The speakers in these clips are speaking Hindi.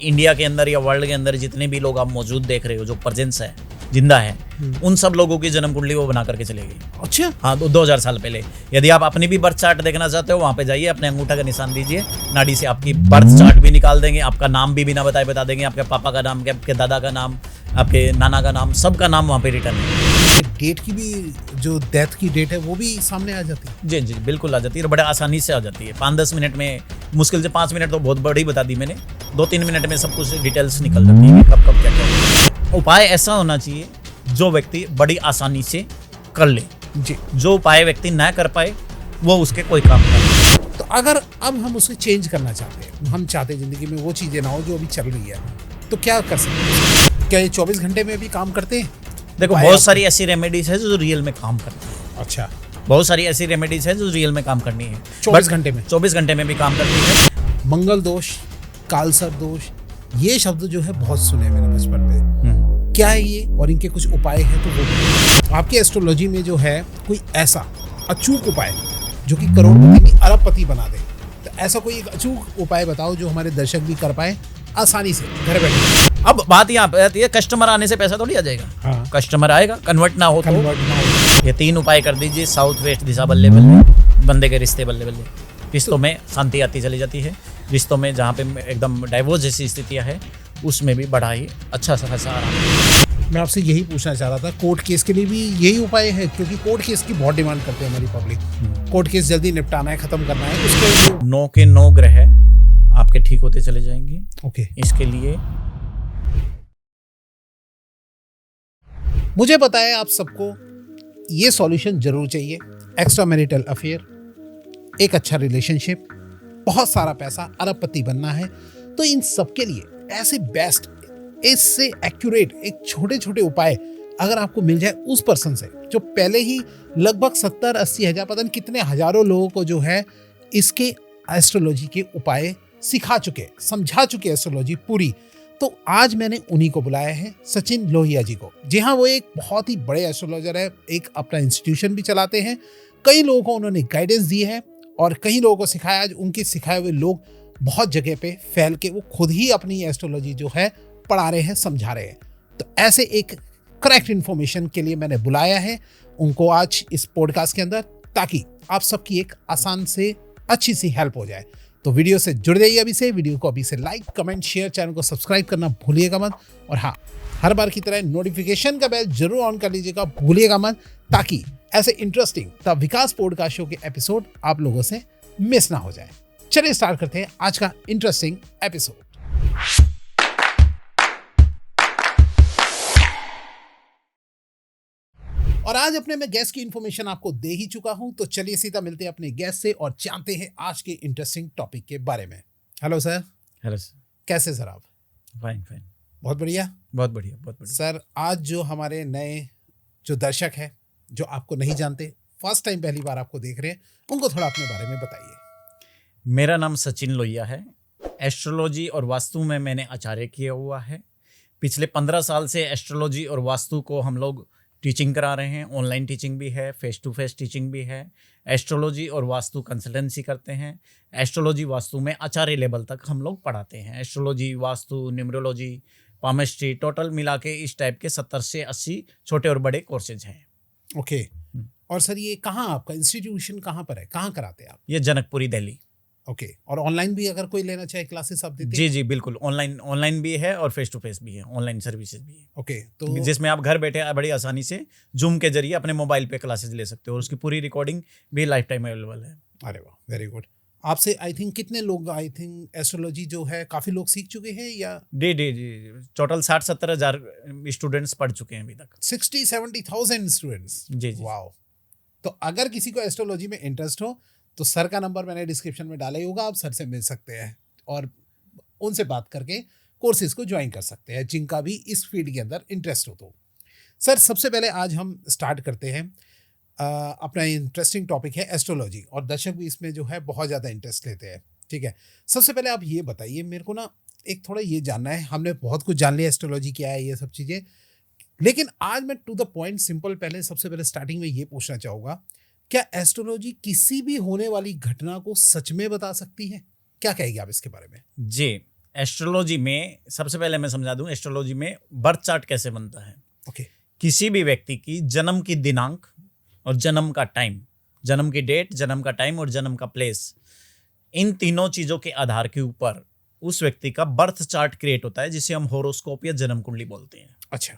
इंडिया के अंदर या वर्ल्ड के अंदर जितने भी लोग आप मौजूद देख रहे हो, जो प्रेजेंस है, जिंदा है, उन सब लोगों की जन्म कुंडली वो बना करके चलेगी। अच्छा, हाँ, 2000 साल पहले। यदि आप अपनी भी बर्थ चार्ट देखना चाहते हो, वहां पे जाइए, अपने अंगूठा का निशान दीजिए, नाड़ी से आपकी बर्थ चार्ट भी निकाल देंगे, आपका नाम भी बिना बताए बता देंगे, आपके पापा का नाम, आपके दादा का नाम, आपके नाना का नाम, सबका नाम वहाँ पे रिटर्न है। डेट की भी, जो डेथ की डेट है वो भी सामने आ जाती है। जी जी, बिल्कुल आ जाती है, और बड़े आसानी से आ जाती है। 5-10 मिनट में, मुश्किल से 5 मिनट तो बहुत बड़ी बता दी मैंने, 2-3 मिनट में सब कुछ डिटेल्स निकल जाती है, कब कब क्या क्या। उपाय ऐसा होना चाहिए जो व्यक्ति बड़ी आसानी से कर ले। जी, जो उपाय व्यक्ति ना कर पाए वो उसके कोई काम ना करे। तो अगर अब हम उसे चेंज करना चाहते हैं, हम चाहते हैं जिंदगी में वो चीजें ना हो जो अभी चल रही है, तो क्या कर सकते हैं? क्या ये 24 घंटे में भी काम करते हैं? देखो, बहुत सारी ऐसी रेमेडीज है जो रियल में काम करती है। अच्छा, बहुत सारी ऐसी रेमेडीज है जो रियल में काम करनी है, 24 घंटे में। 24 घंटे में भी काम करती है। मंगल दोष, कालसर्प दोष, ये शब्द जो है बहुत सुने मैंने बचपन में। क्या है ये और इनके कुछ उपाय हैं तो वो आपकी एस्ट्रोलॉजी में जो है कोई ऐसा अचूक उपाय जो कि करोड़पति की अरबपति बना दे, तो ऐसा कोई एक अचूक उपाय बताओ जो हमारे दर्शक भी कर पाए आसानी से घर बैठे। अब बात यहाँ पे आती है, कस्टमर आने से पैसा थोड़ी आ जाएगा। हाँ। कस्टमर आएगा, कन्वर्ट ना हो तो कन्वर्ट ना हो। ये 3 उपाय कर दीजिए। साउथ वेस्ट दिशा बल्ले बल्ले, बंदे के रिश्ते बल्ले बल्ले, रिश्तों में शांति आती चली जाती है। रिश्तों में जहाँ पे एकदम डाइवोर्स जैसी स्थितियाँ है, उसमें भी बड़ा ही अच्छा सा आराम। मैं आपसे यही पूछना चाह रहा था, कोर्ट केस के लिए भी यही उपाय है? क्योंकि कोर्ट केस की बहुत डिमांड करते हैं हमारी पब्लिक। कोर्ट केस जल्दी निपटाना है, खत्म करना है, उसके लिए 9 के 9 ग्रह आपके ठीक होते चले जाएंगे। ओके। इसके लिए मुझे पता है आप सबको ये सॉल्यूशन जरूर चाहिए। एक्स्ट्रा मैरिटल अफेयर, एक अच्छा रिलेशनशिप, बहुत सारा पैसा, अरबपति बनना है, तो इन सब के लिए ऐसे बेस्ट, इससे एक्यूरेट एक छोटे छोटे उपाय अगर आपको मिल जाए उस पर्सन से जो पहले ही लगभग 70-80 हजार, पता नहीं कितने हजारों लोगों को जो है इसके एस्ट्रोलॉजी के उपाय सिखा चुके, समझा चुके एस्ट्रोलॉजी पूरी, तो आज मैंने उन्हीं को बुलाया है, सचिन लोहिया जी को। जी हाँ, वो एक बहुत ही बड़े एस्ट्रोलॉजर है, एक अपना इंस्टीट्यूशन भी चलाते हैं, कई लोगों को उन्होंने गाइडेंस दी है और कई लोगों को सिखाया। आज उनके सिखाए हुए लोग बहुत जगह पे फैल के वो खुद ही अपनी एस्ट्रोलॉजी जो है पढ़ा रहे हैं, समझा रहे हैं। तो ऐसे एक करेक्ट इन्फॉर्मेशन के लिए मैंने बुलाया है उनको आज इस पॉडकास्ट के अंदर, ताकि आप सबकी एक आसान से अच्छी सी हेल्प हो जाए। तो वीडियो से जुड़ जाइए अभी से, वीडियो को अभी से लाइक, कमेंट, शेयर, चैनल को सब्सक्राइब करना भूलिएगा मत। और हाँ, हर बार की तरह नोटिफिकेशन का बेल जरूर ऑन कर लीजिएगा, भूलिएगा मत, ताकि ऐसे interesting the Vikas podcast show के एपिसोड आप लोगों से मिस ना हो जाए। चलिए स्टार्ट करते हैं आज का इंटरेस्टिंग एपिसोड। और आज अपने मैं गेस्ट की इंफॉर्मेशन आपको दे ही चुका हूं, तो चलिए सीधा मिलते हैं अपने गेस्ट से और जानते हैं आज के इंटरेस्टिंग टॉपिक के बारे में। Hello sir. Hello sir. कैसे सर आप? Fine fine. बहुत बढ़िया, बहुत बढ़िया, बहुत बढ़िया। सर, आज जो हमारे नए जो दर्शक हैं, जो आपको नहीं जानते, फर्स्ट टाइम पहली बार आपको देख रहे हैं, उनको थोड़ा अपने बारे में बताइए। मेरा नाम सचिन लोहिया है। एस्ट्रोलॉजी और वास्तु में मैंने आचार्य किया हुआ है। पिछले 15 साल से एस्ट्रोलॉजी और वास्तु को हम लोग टीचिंग करा रहे हैं। ऑनलाइन टीचिंग भी है, फेस टू फेस टीचिंग भी है। एस्ट्रोलॉजी और वास्तु कंसल्टेंसी करते हैं। एस्ट्रोलॉजी वास्तु में आचार्य लेवल तक हम लोग पढ़ाते हैं। Astrology, vastu, numerology, palmistry, total मिला के इस टाइप के 70 से 80 छोटे और बड़े कोर्सेज हैं। ओके। और सर, ये कहाँ आपका इंस्टीट्यूशन कहाँ पर है, कहाँ कराते हैं आप? ये जनकपुरी, दिल्ली। ओके। और ऑनलाइन भी अगर कोई लेना चाहे क्लासेस आप देते हैं? जी जी, बिल्कुल। ऑनलाइन भी है और फेस टू फेस भी है। ऑनलाइन सर्विसेज भी है। ओके। तो जिसमें आप घर बैठे बड़ी आसानी से जूम के जरिए अपने मोबाइल पे क्लासेस ले सकते हो और उसकी पूरी रिकॉर्डिंग भी लाइफ टाइम अवेलेबल है। अरे वाह, वेरी गुड। आपसे आई थिंक कितने लोग, आई थिंक एस्ट्रोलॉजी जो है काफी लोग सीख चुके हैं या? जी जी जी, टोटल 60-70 हजार स्टूडेंट्स पढ़ चुके हैं अभी तक। 60-70,000 स्टूडेंट्स। जी जी। वाओ। तो अगर किसी को एस्ट्रोलॉजी में इंटरेस्ट हो तो सर का नंबर मैंने डिस्क्रिप्शन में डाला ही होगा, आप सर से मिल सकते हैं और उनसे बात करके कोर्सेज को ज्वाइन कर सकते हैं, जिनका भी इस फील्ड के अंदर इंटरेस्ट हो। तो सर, सबसे पहले आज हम स्टार्ट करते हैं अपना इंटरेस्टिंग टॉपिक है एस्ट्रोलॉजी, और दर्शक भी इसमें जो है बहुत ज़्यादा इंटरेस्ट लेते हैं। ठीक है, सबसे पहले आप ये बताइए मेरे को ना, एक थोड़ा ये जानना है, हमने बहुत कुछ जान लिया एस्ट्रोलॉजी क्या है, ये सब चीज़ें, लेकिन आज मैं टू द पॉइंट सिंपल पहले सबसे पहले स्टार्टिंग में ये पूछना चाहूँगा, क्या एस्ट्रोलॉजी किसी भी होने वाली घटना को सच में बता सकती है? क्या कहेगी आप इसके बारे में? जी, एस्ट्रोलॉजी में सबसे पहले मैं समझा दूं, एस्ट्रोलॉजी में बर्थ चार्ट कैसे बनता है। ओके। किसी भी व्यक्ति की जन्म की दिनांक और जन्म का टाइम, जन्म की डेट, जन्म का टाइम और जन्म का प्लेस, इन तीनों चीजों के आधार के ऊपर उस व्यक्ति का बर्थ चार्ट क्रिएट होता है, जिसे हम होरोस्कोप या जन्म कुंडली बोलते हैं। अच्छा।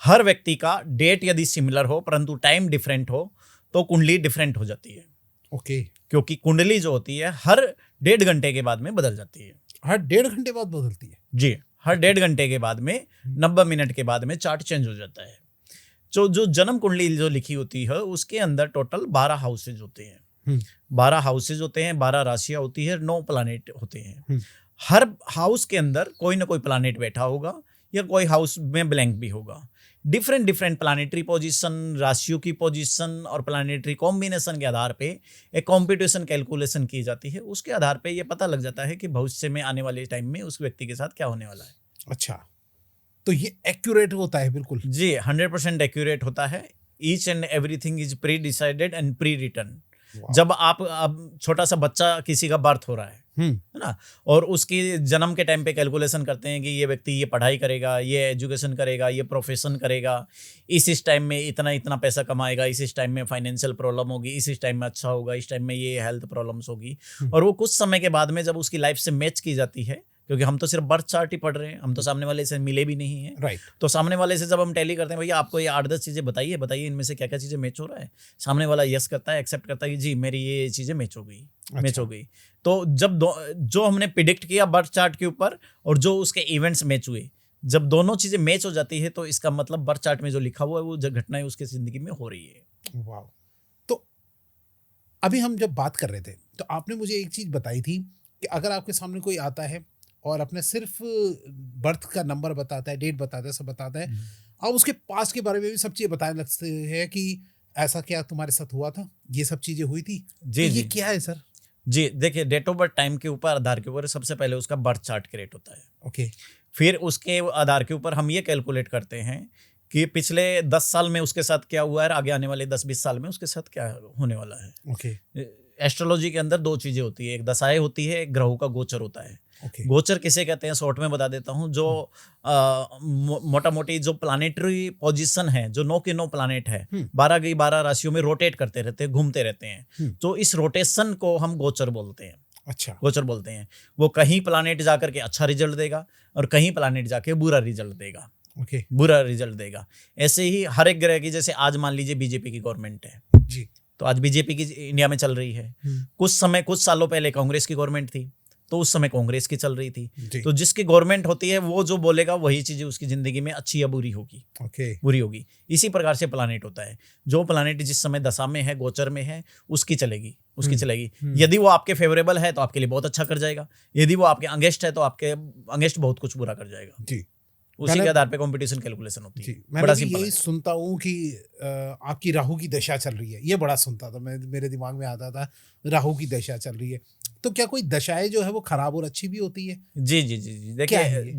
हर व्यक्ति का डेट यदि सिमिलर हो परंतु टाइम डिफरेंट हो तो कुंडली डिफरेंट हो जाती है। ओके। क्योंकि कुंडली जो होती है हर 1.5 घंटे के बाद में बदल जाती है। हर 1.5 घंटे बाद बदलती है? जी, हर 1.5 घंटे के बाद में 90 मिनट के बाद में चार्ट चेंज हो जाता है। जो जन्म कुंडली जो लिखी होती है उसके अंदर टोटल 12 हाउसेज होते हैं। 12 हाउसेज होते हैं, 12 राशियां होती है, 9 प्लानेट होते हैं। हर हाउस के अंदर कोई ना कोई प्लानेट बैठा होगा या कोई हाउस में ब्लैंक भी होगा। डिफरेंट प्लानेटरी पोजीशन, राशियों की पोजीशन और प्लानेटरी कॉम्बिनेशन के आधार पे एक कॉम्पिटिशन कैलकुलेशन की जाती है। उसके आधार पे ये पता लग जाता है कि भविष्य में आने वाले टाइम में उस व्यक्ति के साथ क्या होने वाला है। अच्छा, तो ये एक्यूरेट होता है? बिल्कुल जी, 100% एक्यूरेट होता है। Each and everything is pre decided and pre written. जब अब छोटा सा बच्चा किसी का बर्थ हो रहा है ना, और उसकी जन्म के टाइम पे कैलकुलेशन करते हैं कि ये व्यक्ति ये पढ़ाई करेगा, ये एजुकेशन करेगा, ये प्रोफेशन करेगा, इस टाइम में इतना पैसा कमाएगा, इस टाइम में फाइनेंशियल प्रॉब्लम होगी, इस टाइम में अच्छा होगा, इस टाइम में ये हेल्थ प्रॉब्लम्स होगी। और वो कुछ समय के बाद में जब उसकी लाइफ से मैच की जाती है, क्योंकि हम तो सिर्फ बर्थ चार्ट ही पढ़ रहे हैं, हम तो सामने वाले से मिले भी नहीं हैं। राइट। तो सामने वाले से जब हम टैली करते हैं, भैया आपको ये 8-10 चीज़ें बताइए इनमें से क्या क्या चीज़ें मैच हो रहा है। सामने वाला यस करता है, एक्सेप्ट करता है कि जी मेरी ये चीज़ें मैच हो गई। तो जब जो हमने प्रिडिक्ट किया बर्थ चार्ट के ऊपर और जो उसके इवेंट्स मैच हुए, जब दोनों चीज़ें मैच हो जाती है तो इसका मतलब बर्थ चार्ट में जो लिखा हुआ है वो घटनाएं उसकी जिंदगी में हो रही है। वाह। तो अभी हम जब बात कर रहे थे तो आपने मुझे एक चीज़ बताई थी कि अगर आपके सामने कोई आता है और अपने सिर्फ बर्थ का नंबर बताता है, डेट बताता है, सब बताता है, और उसके पास के बारे में भी सब चीज़ें बताने लगते हैं कि ऐसा क्या तुम्हारे साथ हुआ था, ये सब चीज़ें हुई थी। जी, तो ये क्या है सर? जी देखिए, डेट ऑफ बर्थ टाइम के ऊपर, आधार के ऊपर सबसे पहले उसका बर्थ चार्ट क्रिएट होता है। ओके। फिर उसके आधार के ऊपर हम ये कैलकुलेट करते हैं कि पिछले 10 साल में उसके साथ क्या हुआ है, आगे आने वाले 10-20 साल में उसके साथ क्या होने वाला है। ओके। एस्ट्रोलॉजी के अंदर 2 चीज़ें होती है, एक दशाएं होती है, एक ग्रहों का गोचर होता है। Okay. गोचर किसे कहते हैं शॉर्ट में बता देता हूँ। जो मोटा मोटी जो प्लानेटरी पोजीशन है, जो 9 के 9 प्लानेट है, 12 की 12 राशियों में रोटेट करते रहते हैं, घूमते रहते हैं। तो इस रोटेशन को हम गोचर बोलते हैं। अच्छा। गोचर बोलते हैं। वो कहीं प्लानेट जाकर के अच्छा रिजल्ट देगा और कहीं प्लानेट जाके बुरा रिजल्ट देगा। Okay. बुरा रिजल्ट देगा। ऐसे ही हर एक ग्रह की, जैसे आज मान लीजिए बीजेपी की गवर्नमेंट है जी, तो आज बीजेपी की इंडिया में चल रही है। कुछ सालों पहले कांग्रेस की गवर्नमेंट थी तो उस समय कांग्रेस की चल रही थी। तो जिसकी गवर्नमेंट होती है वो जो बोलेगा वही चीजें उसकी जिंदगी में अच्छी या बुरी होगी। बुरी होगी। इसी प्रकार से प्लानेट होता है। जो प्लानेट जिस समय दशा में है, गोचर में है, उसकी चलेगी। यदि वो आपके फेवरेबल है तो आपके लिए बहुत अच्छा कर जाएगा, यदि वो आपके अगेंस्ट है तो आपके अगेंस्ट बहुत कुछ बुरा कर जाएगा। जी। उसी के आधार पे कंपटीशन कैलकुलेशन होती है। मैं यही सुनता हूँ कि आपकी राहु की दशा चल रही है, ये बड़ा सुनता था मैं, मेरे दिमाग में आता था राहु की दशा चल रही है। तो क्या कोई दशाएं जो है वो खराब और अच्छी भी होती है? जी।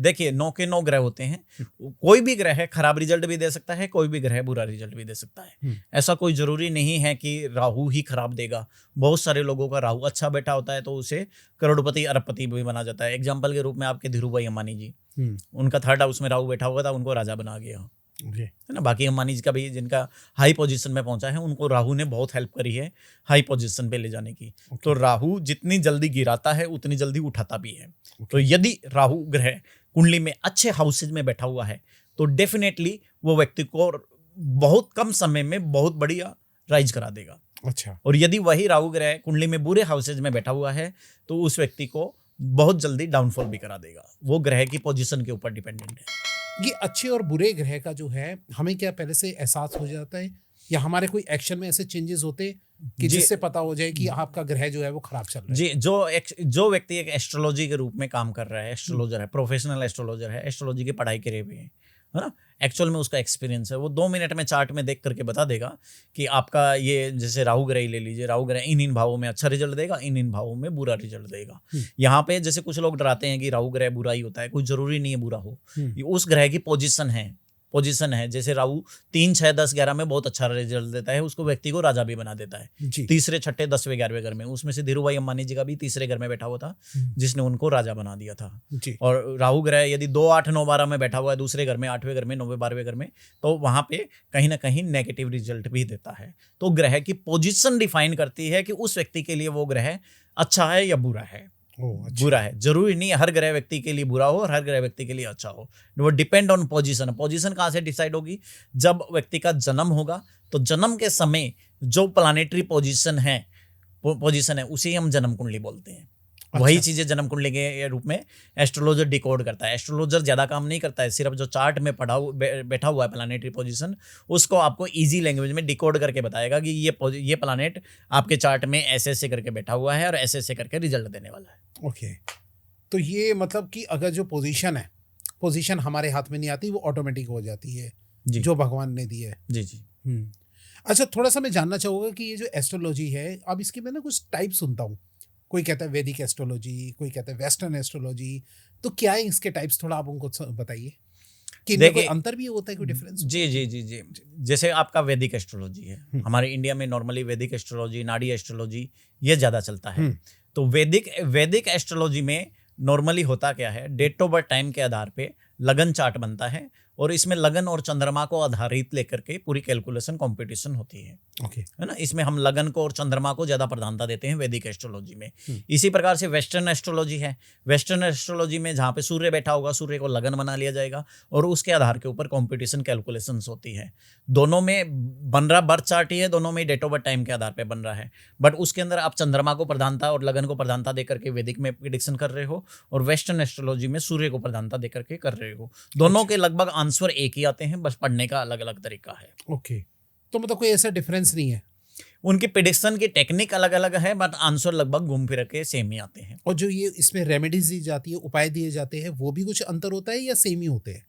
देखिए 9 के 9 ग्रह होते हैं। कोई भी ग्रह खराब रिजल्ट भी दे सकता है, कोई भी ग्रह बुरा रिजल्ट भी दे सकता है। ऐसा कोई जरूरी नहीं है कि राहु ही खराब देगा। बहुत सारे लोगों का राहु अच्छा बैठा होता है तो उसे करोड़पति अरबपति भी बना जाता है। एग्जाम्पल के रूप में आपके धीरू भाई अंबानी जी, उनका 3rd हाउस में राहु बैठा हुआ था, उनको राजा बना गया है ना। बाकी अंबानी जी का भी, जिनका हाई पोजीशन में पहुंचा है, उनको राहु ने बहुत हेल्प करी है हाई पोजीशन पे ले जाने की। तो राहु जितनी जल्दी गिराता है उतनी जल्दी उठाता भी है। तो यदि राहु ग्रह कुंडली में अच्छे हाउसेज में बैठा हुआ है तो डेफिनेटली वो व्यक्ति को बहुत कम समय में बहुत बढ़िया राइज करा देगा। अच्छा। और यदि वही राहु ग्रह कुंडली में बुरे हाउसेज में बैठा हुआ है तो उस व्यक्ति को बहुत जल्दी डाउनफॉल भी करा देगा। वो ग्रह की पोजीशन के ऊपर डिपेंडेंट है। ये अच्छे और बुरे ग्रह का जो है हमें क्या पहले से एहसास हो जाता है, या हमारे कोई एक्शन में ऐसे चेंजेस होते कि जिससे पता हो जाए कि आपका ग्रह जो है वो खराब चल रहा है? जी, जो व्यक्ति एक एस्ट्रोलॉजी के रूप में काम कर रहा है, एस्ट्रोलॉजर है, प्रोफेशनल एस्ट्रोलॉजर है, एस्ट्रोलॉजी की पढ़ाई करे हुए है ना, एक्चुअल में उसका एक्सपीरियंस है, वो 2 मिनट में चार्ट में देख करके बता देगा कि आपका ये, जैसे राहु ग्रह ही ले लीजिए, राहु ग्रह इन भावों में अच्छा रिजल्ट देगा, इन भावों में बुरा रिजल्ट देगा। यहाँ पे जैसे कुछ लोग डराते हैं कि राहु ग्रह बुरा ही होता है, कुछ जरूरी नहीं है बुरा हो। उस ग्रह की पोजीशन है पोजीशन है, जैसे राहु 3, 6, 10, 11 में बहुत अच्छा रिजल्ट देता है, उसको व्यक्ति को राजा भी बना देता है। जी। तीसरे, छठे, 10वें, 11वें घर में, उसमें से धीरू भाई अंबानी जी का भी तीसरे घर में बैठा हुआ था, जिसने उनको राजा बना दिया था। जी। और राहु ग्रह यदि 2, 8, 9, 12 में बैठा हुआ है दूसरे घर में, 8वें घर में, 9वें, 12वें घर में, तो वहां पे कहीं ना कहीं नेगेटिव रिजल्ट भी देता है। तो ग्रह की पोजीशन डिफाइन करती है कि उस व्यक्ति के लिए वो ग्रह अच्छा है या बुरा है। अच्छा। बुरा है, जरूरी नहीं है हर ग्रह व्यक्ति के लिए बुरा हो और हर ग्रह व्यक्ति के लिए अच्छा हो, वो डिपेंड ऑन पोजीशन। पोजीशन कहाँ से डिसाइड होगी? जब व्यक्ति का जन्म होगा, तो जन्म के समय जो प्लानेटरी पोजीशन है उसे हम जन्म कुंडली बोलते हैं। वही चीजें जन्म कुंडली के रूप में एस्ट्रोलॉजर डिकोड करता है। एस्ट्रोलॉजर ज्यादा काम नहीं करता है, सिर्फ जो चार्ट में बैठा हुआ है प्लानेटरी पोजीशन, उसको आपको इजी लैंग्वेज में डिकोड करके बताएगा कि ये प्लानेट आपके चार्ट में ऐसे ऐसे करके बैठा हुआ है और ऐसे ऐसे करके रिजल्ट देने वाला है। ओके, तो ये मतलब कि अगर जो पोजीशन हमारे हाथ में नहीं आती, वो ऑटोमेटिक हो जाती है जी। जो भगवान ने दी है। जी जी। अच्छा, थोड़ा सा मैं जानना चाहूँगा कि ये जो एस्ट्रोलॉजी है, अब इसकी मैं ना कुछ टाइप सुनता हूँ। कोई कहता है वैदिक एस्ट्रोलॉजी, कोई कहता है वेस्टर्न एस्ट्रोलॉजी, तो क्या है इसके टाइप्स? थोड़ा आप उनको बताइए कि इनमें कोई अंतर भी होता है, कोई डिफरेंस? जी जी जी जी। जैसे आपका वैदिक एस्ट्रोलॉजी है, हमारे इंडिया में नॉर्मली वैदिक एस्ट्रोलॉजी, नाड़ी एस्ट्रोलॉजी ये ज़्यादा चलता है। तो वैदिक एस्ट्रोलॉजी में नॉर्मली होता क्या है, डेट ऑफ बर्थ टाइम के आधार पे लगन चार्ट बनता है, और इसमें लगन और चंद्रमा को आधारित लेकर के पूरी कैलकुलेशन कंपटीशन होती है। ओके। है ना, इसमें हम लगन को और चंद्रमा को ज्यादा प्रधानता देते हैं वैदिक एस्ट्रोलॉजी में। इसी प्रकार से वेस्टर्न एस्ट्रोलॉजी है। वेस्टर्न एस्ट्रोलॉजी में जहाँ पे सूर्य बैठा होगा, सूर्य को लगन बना लिया जाएगा और उसके आधार के ऊपर कंपटीशन कैलकुलेशंस होती है। दोनों में बन रहा बर्थ चार्ट ही है, दोनों में डेट ऑफ बर्थ टाइम के आधार पर बन रहा है, बट उसके अंदर आप चंद्रमा को प्रधानता और लगन को प्रधानता देकर के वैदिक में प्रिडिक्शन कर रहे हो, और वेस्टर्न एस्ट्रोलॉजी में सूर्य को प्रधानता देकर के कर रहे हो। दोनों के लगभग आंसर एक ही आते हैं, बस पढ़ने का अलग अलग तरीका है। ओके, तो मतलब कोई ऐसा डिफरेंस नहीं है? उनकी प्रेडिक्शन की टेक्निक अलग अलग है, बट आंसर लगभग घूम फिर के सेम ही आते हैं। और जो ये इसमें रेमेडीज दी जाती है, उपाय दिए जाते हैं, वो भी कुछ अंतर होता है या सेम ही होते हैं?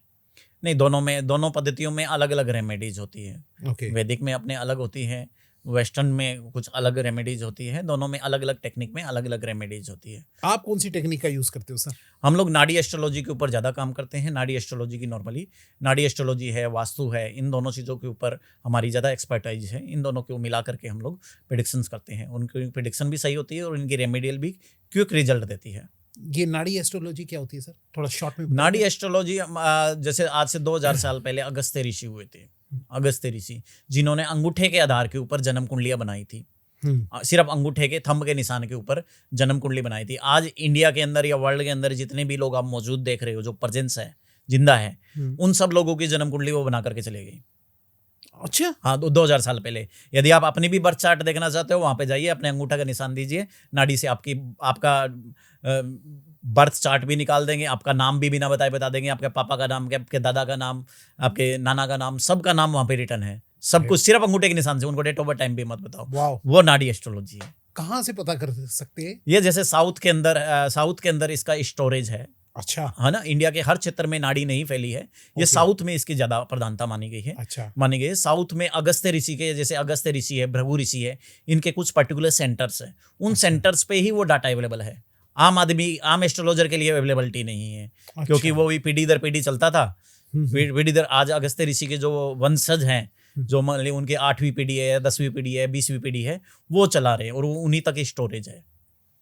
नहीं, दोनों पद्धतियों में अलग अलग रेमेडीज होती है। ओके। वैदिक में अपने अलग होती है, वेस्टर्न में कुछ अलग रेमेडीज होती है। दोनों में अलग अलग टेक्निक में अलग अलग रेमेडीज होती है। आप कौन सी टेक्निक का यूज करते हो सर? हम लोग नाड़ी एस्ट्रोलॉजी के ऊपर ज़्यादा काम करते हैं। नाड़ी एस्ट्रोलॉजी की नॉर्मली नाड़ी एस्ट्रोलॉजी है, वास्तु है, इन दोनों चीज़ों के ऊपर हमारी ज़्यादा एक्सपर्टाइज है। इन दोनों को मिला करके हम लोग प्रेडिक्शंस करते हैं। उनकी प्रेडिक्शन भी सही होती है और इनकी रेमेडियल भी क्विक रिजल्ट देती है। ये नाड़ी एस्ट्रोलॉजी क्या होती है सर, थोड़ा शॉर्ट में? नाड़ी एस्ट्रोलॉजी जैसे आज से 2000 साल पहले अगस्त्य ऋषि हुए थे, अगस्त्य ऋषि, जिन्होंने अंगूठे के आधार के ऊपर जन्म कुंडलियां बनाई थी। सिर्फ अंगूठे के थंब के निशान के ऊपर जन्म कुंडली बनाई थी। आज इंडिया के अंदर या वर्ल्ड के अंदर जितने भी लोग आप मौजूद देख रहे हो, जो प्रेजेंस है, जिंदा है, उन सब लोगों की जन्म कुंडली वो बना करके चले गई। अच्छा। हाँ, 2000 साल पहले। यदि आप अपनी भी बर्थ चार्ट देखना चाहते हो, वहां पे जाइए, अपने अंगूठा का निशान दीजिए, नाड़ी से आपका बर्थ चार्ट भी निकाल देंगे, आपका नाम भी बिना बताए बता देंगे, आपके पापा का नाम, आपके दादा का नाम, आपके नाना का नाम, सबका नाम वहां पे रिटर्न है, सब कुछ सिर्फ अंगूठे के निशान से। उनको डेट ऑफ बर्थ टाइम भी मत बताओ। वो नाड़ी एस्ट्रोलॉजी है। कहाँ से पता कर सकते हैं ये? जैसे साउथ के अंदर इसका स्टोरेज है। अच्छा। है ना, इंडिया के हर क्षेत्र में नाड़ी नहीं फैली है, ये साउथ में इसकी ज्यादा प्रधानता मानी गई है। अच्छा। मानी गई है साउथ में। अगस्त्य ऋषि के, जैसे अगस्त्य ऋषि है, भृगु ऋषि है, इनके कुछ पर्टिकुलर सेंटर्स है, उन सेंटर्स पे ही वो डाटा अवेलेबल है। आम एस्ट्रोलॉजर के लिए अवेलेबिलिटी नहीं है। अच्छा। क्योंकि वो भी पीढ़ी दर पीढ़ी चलता था। पीढ़ी दर आज अगस्त्य ऋषि के जो वंशज हैं, जो मान ली उनके 8वीं पीढ़ी है, 10वीं पीढ़ी है, 20वीं पीढ़ी है, वो चला रहे हैं और उन्हीं तक स्टोरेज है।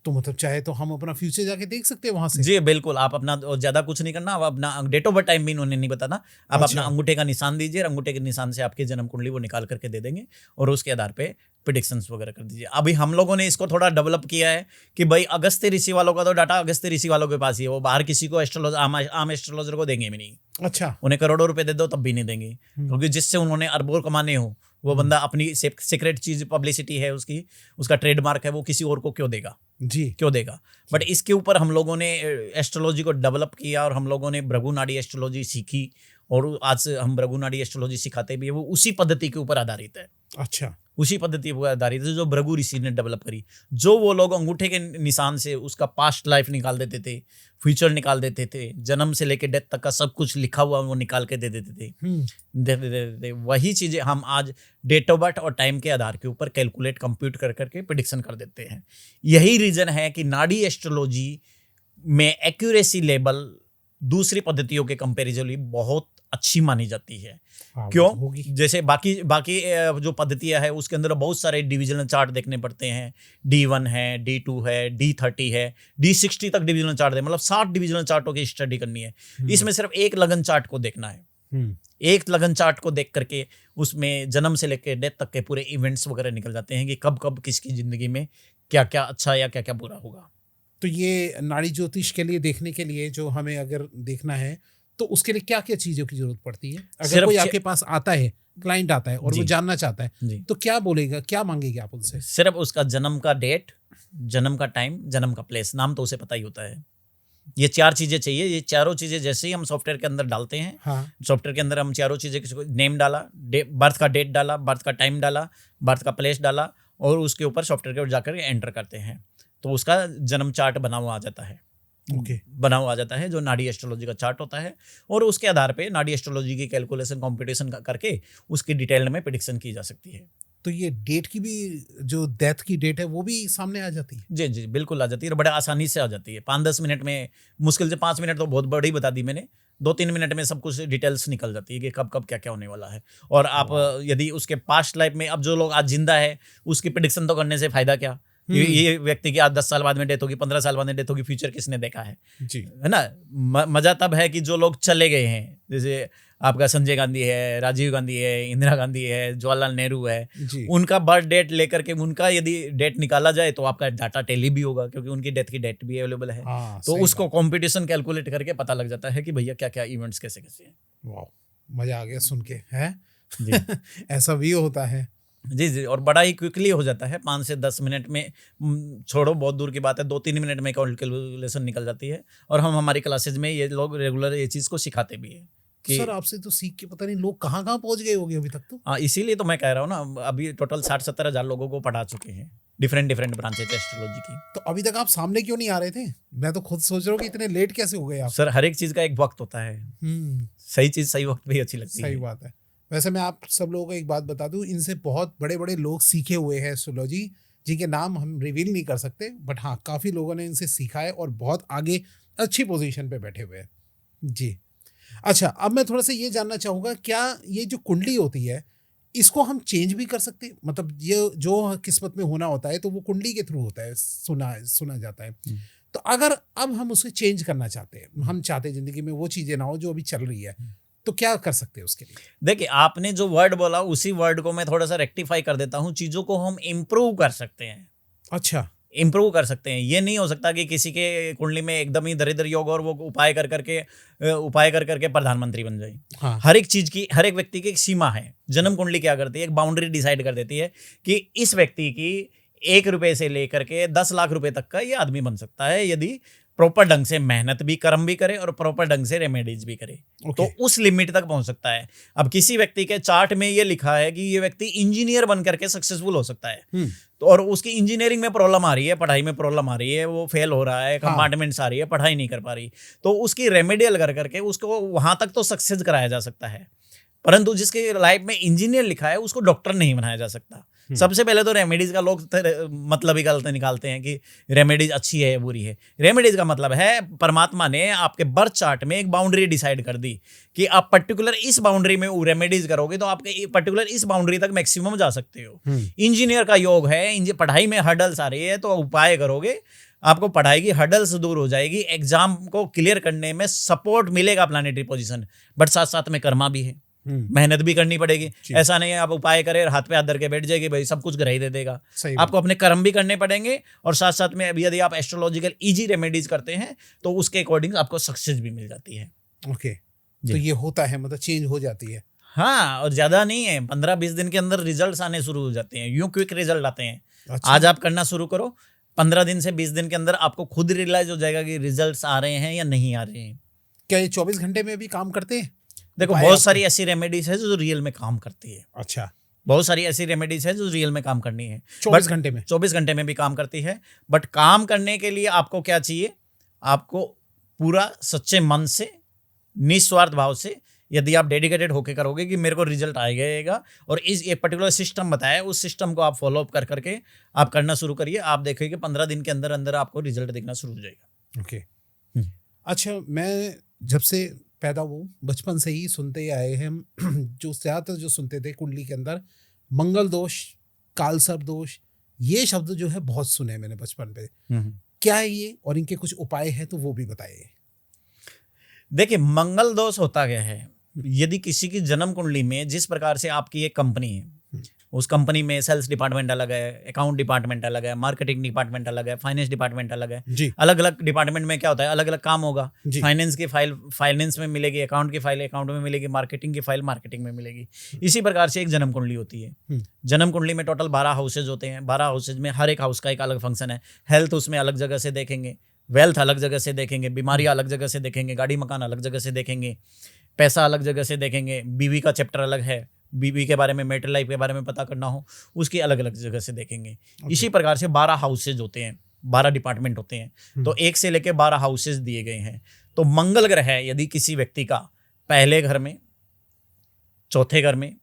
तो मतलब चाहे तो हम अपना फ्यूचर जाके देख सकते हैं वहां से? जी बिल्कुल। आप अपना ज्यादा कुछ नहीं करना, आप अपना डेट ऑफ बर्थ टाइम भी उन्होंने नहीं बताना, आप अपना अंगूठे का निशान दीजिए, अंगूठे के निशान से आपकी जन्म कुंडली वो निकाल करके दे देंगे और उसके आधार पे प्रेडिक्शंस वगैरह कर दीजिए। अभी हम लोगों ने इसको थोड़ा डेवलप किया है कि भाई अगस्त्य ऋषि वालों का तो डाटा अगस्त्य ऋषि वालों के पास ही है, वो बाहर किसी को आम एस्ट्रोलॉजर को देंगे भी नहीं। अच्छा। उन्हें करोड़ों रुपए दे दो तब भी नहीं देंगे, क्योंकि जिससे उन्होंने अरबों कमाने हो, वो बंदा अपनी सीक्रेट चीज, पब्लिसिटी है उसकी, उसका ट्रेडमार्क है, वो किसी और को क्यों देगा? जी, क्यों देगा? बट इसके ऊपर हम लोगों ने एस्ट्रोलॉजी को डेवलप किया और हम लोगों ने भृगु नाड़ी एस्ट्रोलॉजी सीखी, और आज हम भृगु नाड़ी एस्ट्रोलॉजी सिखाते भी है। वो उसी पद्धति के ऊपर आधारित है। अच्छा। उसी पद्धति पर आधारित है जो भृगु ऋषि ने डेवलप करी। जो वो लोग अंगूठे के निशान से उसका पास्ट लाइफ निकाल देते थे, फ्यूचर निकाल देते थे, जन्म से लेकर डेथ तक का सब कुछ लिखा हुआ वो निकाल के दे देते थे। वही चीजें हम आज डेट ऑफ बर्थ और टाइम के आधार के ऊपर कैलकुलेट कंप्यूट कर करके प्रेडिक्शन कर देते हैं। यही रीजन है कि नाड़ी एस्ट्रोलॉजी में एक्यूरेसी लेवल दूसरी पद्धतियों के कंपैरिजनली बहुत अच्छी मानी जाती है। हाँ, वो क्यों? तो होगी। जैसे बाकी बाकी जो पद्धतियां है उसके अंदर बहुत सारे डिविजनल चार्ट देखने पड़ते हैं। D1 है, D2 है, D30 है, D60 तक डिविजनल चार्ट है, मतलब 60 डिविजनल चार्टों की स्टडी करनी है। इसमें सिर्फ एक लगन चार्ट को देखना है। एक लगन चार्ट को देख करके उसमें जन्म से लेकर डेथ तक के पूरे इवेंट्स वगैरह निकल जाते हैं कि कब कब किसकी जिंदगी में क्या क्या अच्छा या क्या क्या बुरा होगा। तो ये नाड़ी ज्योतिष के लिए देखने के लिए जो हमें अगर देखना है तो उसके लिए क्या क्या चीजों की जरूरत पड़ती है? अगर सिर्फ कोई आपके पास आता है, क्लाइंट आता है और वो जी। जानना चाहता है जी, तो क्या बोलेगा, क्या मांगेगा आप उनसे? सिर्फ उसका जन्म का डेट, जन्म का टाइम, जन्म का प्लेस, नाम तो उसे पता ही होता है। ये 4 चीजें चाहिए। ये चारों चीजें जैसे ही हम सॉफ्टवेयर के अंदर डालते हैं, हाँ, सॉफ्टवेयर के अंदर हम चारों चीजें, किसी को नेम डाला, बर्थ का डेट डाला, बर्थ का टाइम डाला, बर्थ का प्लेस डाला और उसके ऊपर सॉफ्टवेयर के ऊपर जाकर एंटर करते हैं तो उसका जन्म चार्ट बना हुआ आ जाता है। ओके। बना हुआ आ जाता है जो नाड़ी एस्ट्रोलॉजी का चार्ट होता है और उसके आधार पे नाड़ी एस्ट्रोलॉजी की कैलकुलेशन कंप्यूटेशन करके उसकी डिटेल में प्रेडिक्शन की जा सकती है। तो ये डेट की भी, जो डेथ की डेट है वो भी सामने आ जाती है? जी जी बिल्कुल आ जाती है और बड़े आसानी से आ जाती है। 5-10 मिनट में, मुश्किल से 5 मिनट तो बहुत बड़ी बता दी मैंने, 2-3 मिनट में सब कुछ डिटेल्स निकल जाती है कि कब कब क्या क्या होने वाला है। और आप यदि उसके पास्ट लाइफ में, अब जो लोग आज जिंदा है उसकी प्रेडिक्शन तो करने से फायदा क्या? ये व्यक्ति की आज 10 साल बाद में डेथ होगी, 15 साल बाद में डेथ होगी, फ्यूचर किसने देखा है? जी। है ना? मजा तब है कि जो लोग चले गए हैं, जैसे आपका संजय गांधी है, राजीव गांधी है, इंदिरा गांधी है, जवाहरलाल नेहरू है, जी। उनका बर्थ डेट लेकर के उनका यदि डेट निकाला जाए तो आपका डाटा टेली भी होगा क्योंकि उनकी डेथ की डेट भी अवेलेबल है। हाँ, तो सही उसको कंपटीशन कैलकुलेट करके पता लग जाता है कि भैया क्या क्या इवेंट्स कैसे कैसे हैं। वाह, मजा आ गया सुन के, है? जी ऐसा भी होता है? जी जी और बड़ा ही क्विकली हो जाता है। 5 से 10 मिनट में, छोड़ो बहुत दूर की बात है, 2-3 मिनट में कैलकुलेशन निकल जाती है। और हम हमारी क्लासेज में ये लोग रेगुलर ये चीज़ को सिखाते भी हैं कि सर आपसे तो सीख के पता नहीं लोग कहाँ कहाँ पहुंच गए होंगे अभी तक तो। हाँ, इसीलिए तो मैं कह रहा हूँ ना, अभी टोटल 60-70 हज़ार लोगों को पढ़ा चुके हैं डिफरेंट डिफरेंट ब्रांचेज एस्ट्रोलॉजी की। तो अभी तक आप सामने क्यों नहीं आ रहे थे? मैं तो खुद सोच रहा हूँ कि इतने लेट कैसे हो गए आप। सर हर एक चीज़ का एक वक्त होता है, सही चीज़ सही वक्त भी अच्छी लगती सही है। बात है। वैसे मैं आप सब लोगों को एक बात बता दूं, इनसे बहुत बड़े बड़े लोग सीखे हुए हैं एस्ट्रोलॉजी, जिनके नाम हम रिवील नहीं कर सकते, बट हाँ काफ़ी लोगों ने इनसे सीखा है और बहुत आगे अच्छी पोजीशन पे बैठे हुए हैं जी। अच्छा, अब मैं थोड़ा सा ये जानना चाहूँगा, क्या ये जो कुंडली होती है इसको हम चेंज भी कर सकते हैं? मतलब ये जो किस्मत में होना होता है तो वो कुंडली के थ्रू होता है, सुना जाता है। तो अगर अब हम उसे चेंज करना चाहते हैं, हम चाहते हैं जिंदगी में वो चीज़ें ना हो जो अभी चल रही है, तो क्या कर सकते हैं उसके लिए? देखिए, आपने जो वर्ड बोला उसी वर्ड को मैं थोड़ा सा रेक्टिफाई कर देता हूँ। चीज़ों को हम इम्प्रूव कर सकते हैं, अच्छा। इम्प्रूव कर सकते हैं। ये नहीं हो सकता कि किसी के कुंडली में एकदम ही दरिद्र योग और वो उपाय कर करके प्रधानमंत्री बन जाए। हाँ। हर एक चीज की, हर एक व्यक्ति की एक सीमा है। जन्म कुंडली क्या करती है? एक बाउंड्री डिसाइड कर देती है कि इस व्यक्ति की 1 रुपए से लेकर के 10 लाख रुपए तक का ये आदमी बन सकता है यदि प्रॉपर ढंग से मेहनत भी, कर्म भी करे और प्रॉपर ढंग से रेमेडीज भी करे। ओके। तो उस लिमिट तक पहुंच सकता है। अब किसी व्यक्ति के चार्ट में ये लिखा है कि ये व्यक्ति इंजीनियर बन करके सक्सेसफुल हो सकता है, तो और उसकी इंजीनियरिंग में प्रॉब्लम आ रही है, पढ़ाई में प्रॉब्लम आ रही है, वो फेल हो रहा है, कंपार्टमेंट्स आ रही है, पढ़ाई नहीं कर पा रही, तो उसकी रेमेडियल कर करके उसको वहां तक तो सक्सेस कराया जा सकता है। परंतु जिसके लाइफ में इंजीनियर लिखा है उसको डॉक्टर नहीं बनाया जा सकता। सबसे पहले तो रेमेडीज का लोग मतलब ही गलत निकालते हैं कि रेमेडीज अच्छी है या बुरी है। रेमेडीज का मतलब है परमात्मा ने आपके बर्थ चार्ट में एक बाउंड्री डिसाइड कर दी कि आप पर्टिकुलर इस बाउंड्री में रेमेडीज करोगे तो आपके पर्टिकुलर इस बाउंड्री तक मैक्सिमम जा सकते हो। इंजीनियर का योग है, पढ़ाई में हर्डल्स आ रही है तो उपाय करोगे, आपको पढ़ाई की हर्डल्स दूर हो जाएगी, एग्जाम को क्लियर करने में सपोर्ट मिलेगा प्लानिटरी पोजीशन, बट साथ साथ में कर्मा भी है, मेहनत भी करनी पड़ेगी। ऐसा नहीं है आप उपाय करें और हाथ पे हाथ धर के बैठ जाएगी भाई सब कुछ ग्रह ही दे देगा। आपको अपने कर्म भी करने पड़ेंगे और साथ साथ में यदि आप एस्ट्रोलॉजिकल इजी रेमेडीज करते हैं तो उसके अकॉर्डिंग आपको सक्सेस भी मिल जाती है। ओके, तो ये होता है, मतलब चेंज हो जाती है। हाँ, और ज्यादा नहीं है, 15-20 दिन के अंदर रिजल्ट आने शुरू हो जाते हैं। यूं क्विक रिजल्ट आते हैं। अच्छा। आज आप करना शुरू करो, 15 दिन से 20 दिन के अंदर आपको खुद रियलाइज हो जाएगा कि रिजल्ट्स आ रहे हैं या नहीं आ रहे हैं। क्या ये 24 घंटे में भी काम करते हैं? देखो, बहुत सारी ऐसी रेमेडीज है जो रियल में काम करती है। अच्छा। बहुत सारी ऐसी रेमेडीज है जो रियल में काम करनी है, 24 घंटे में। 24 घंटे में भी काम करती है। बट काम करने के लिए आपको क्या चाहिए? आपको पूरा सच्चे मन से, निस्वार्थ भाव से, यदि आप डेडिकेटेड होकर करोगे कि मेरे को रिजल्ट आएगा और इस एक पर्टिकुलर सिस्टम बताया, उस सिस्टम को आप फॉलो अप कर करके आप करना शुरू करिए, आप देखिए कि 15 दिन के अंदर आपको रिजल्ट दिखना शुरू हो जाएगा। ओके। अच्छा, मैं जब से पैदा वो बचपन से ही सुनते आए हैं हम, जो ज्यादातर जो सुनते थे कुंडली के अंदर मंगल दोष, कालसर्प दोष, ये शब्द जो है बहुत सुने हैं मैंने बचपन पे। क्या है ये और इनके कुछ उपाय हैं तो वो भी बताइए। देखिए, मंगल दोष होता क्या है, यदि किसी की जन्म कुंडली में जिस प्रकार से आपकी एक कंपनी है, उस कंपनी में सेल्स डिपार्टमेंट अलग है, अकाउंट डिपार्टमेंट अलग है, मार्केटिंग डिपार्टमेंट अलग है, फाइनेंस डिपार्टमेंट अलग है, जी अलग अलग डिपार्टमेंट में क्या होता है, अलग अलग काम होगा। जी। फाइनेंस की फाइल फाइनेंस में मिलेगी, अकाउंट की फाइल अकाउंट में मिलेगी, मार्केटिंग की फाइल मार्केटिंग में मिलेगी। इसी प्रकार से एक जन्म कुंडली होती है। जन्म कुंडली में टोटल 12 हाउसेज होते हैं। 12 हाउसेज में हर एक हाउस का एक अलग फंक्शन है। हेल्थ उसमें अलग जगह से देखेंगे, वेल्थ अलग जगह से देखेंगे, बीमारियां अलग जगह से देखेंगे, गाड़ी मकान अलग जगह से देखेंगे, पैसा अलग जगह से देखेंगे, बीवी का चैप्टर अलग है, बीवी के बारे में, मैरिटल लाइफ के बारे में पता करना हो उसकी अलग अलग जगह से देखेंगे। इसी प्रकार से 12 हाउसेज होते हैं, 12 डिपार्टमेंट होते हैं। तो 1 से लेके 12 हाउसेज दिए गए हैं। तो मंगल ग्रह है यदि किसी व्यक्ति का पहले घर में, चौथे घर में,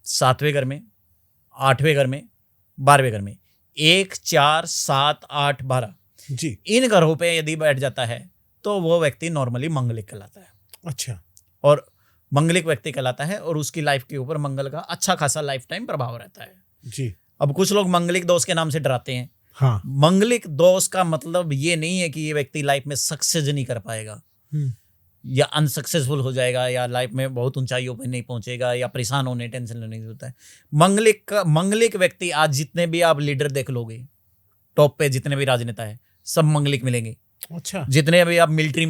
7वें घर में, 8वें घर में, 12वें घर में, 1, 4, 7, 8, 12 जी, इन घरों पे यदि बैठ जाता है तो वो व्यक्ति नॉर्मली मंगलिक कहलाता है। अच्छा। और मंगलिक व्यक्ति कहलाता है और उसकी लाइफ के ऊपर मंगल का अच्छा खासा लाइफ टाइम प्रभाव रहता है। जी। अब कुछ लोग मंगलिक दोष के नाम से डराते हैं। हाँ। मंगलिक दोष का मतलब ये नहीं है कि ये व्यक्ति लाइफ में सक्सेस नहीं कर पाएगा या अनसक्सेसफुल हो जाएगा या लाइफ में बहुत ऊंचाइयों पर नहीं पहुंचेगा या परेशान होने, टेंशन लेने की होता है। मंगलिक व्यक्ति आज जितने भी आप लीडर देख लोगे, टॉप पे जितने भी राजनेता है सब मंगलिक मिलेंगे। अच्छा। जितने भी आप मिलिट्री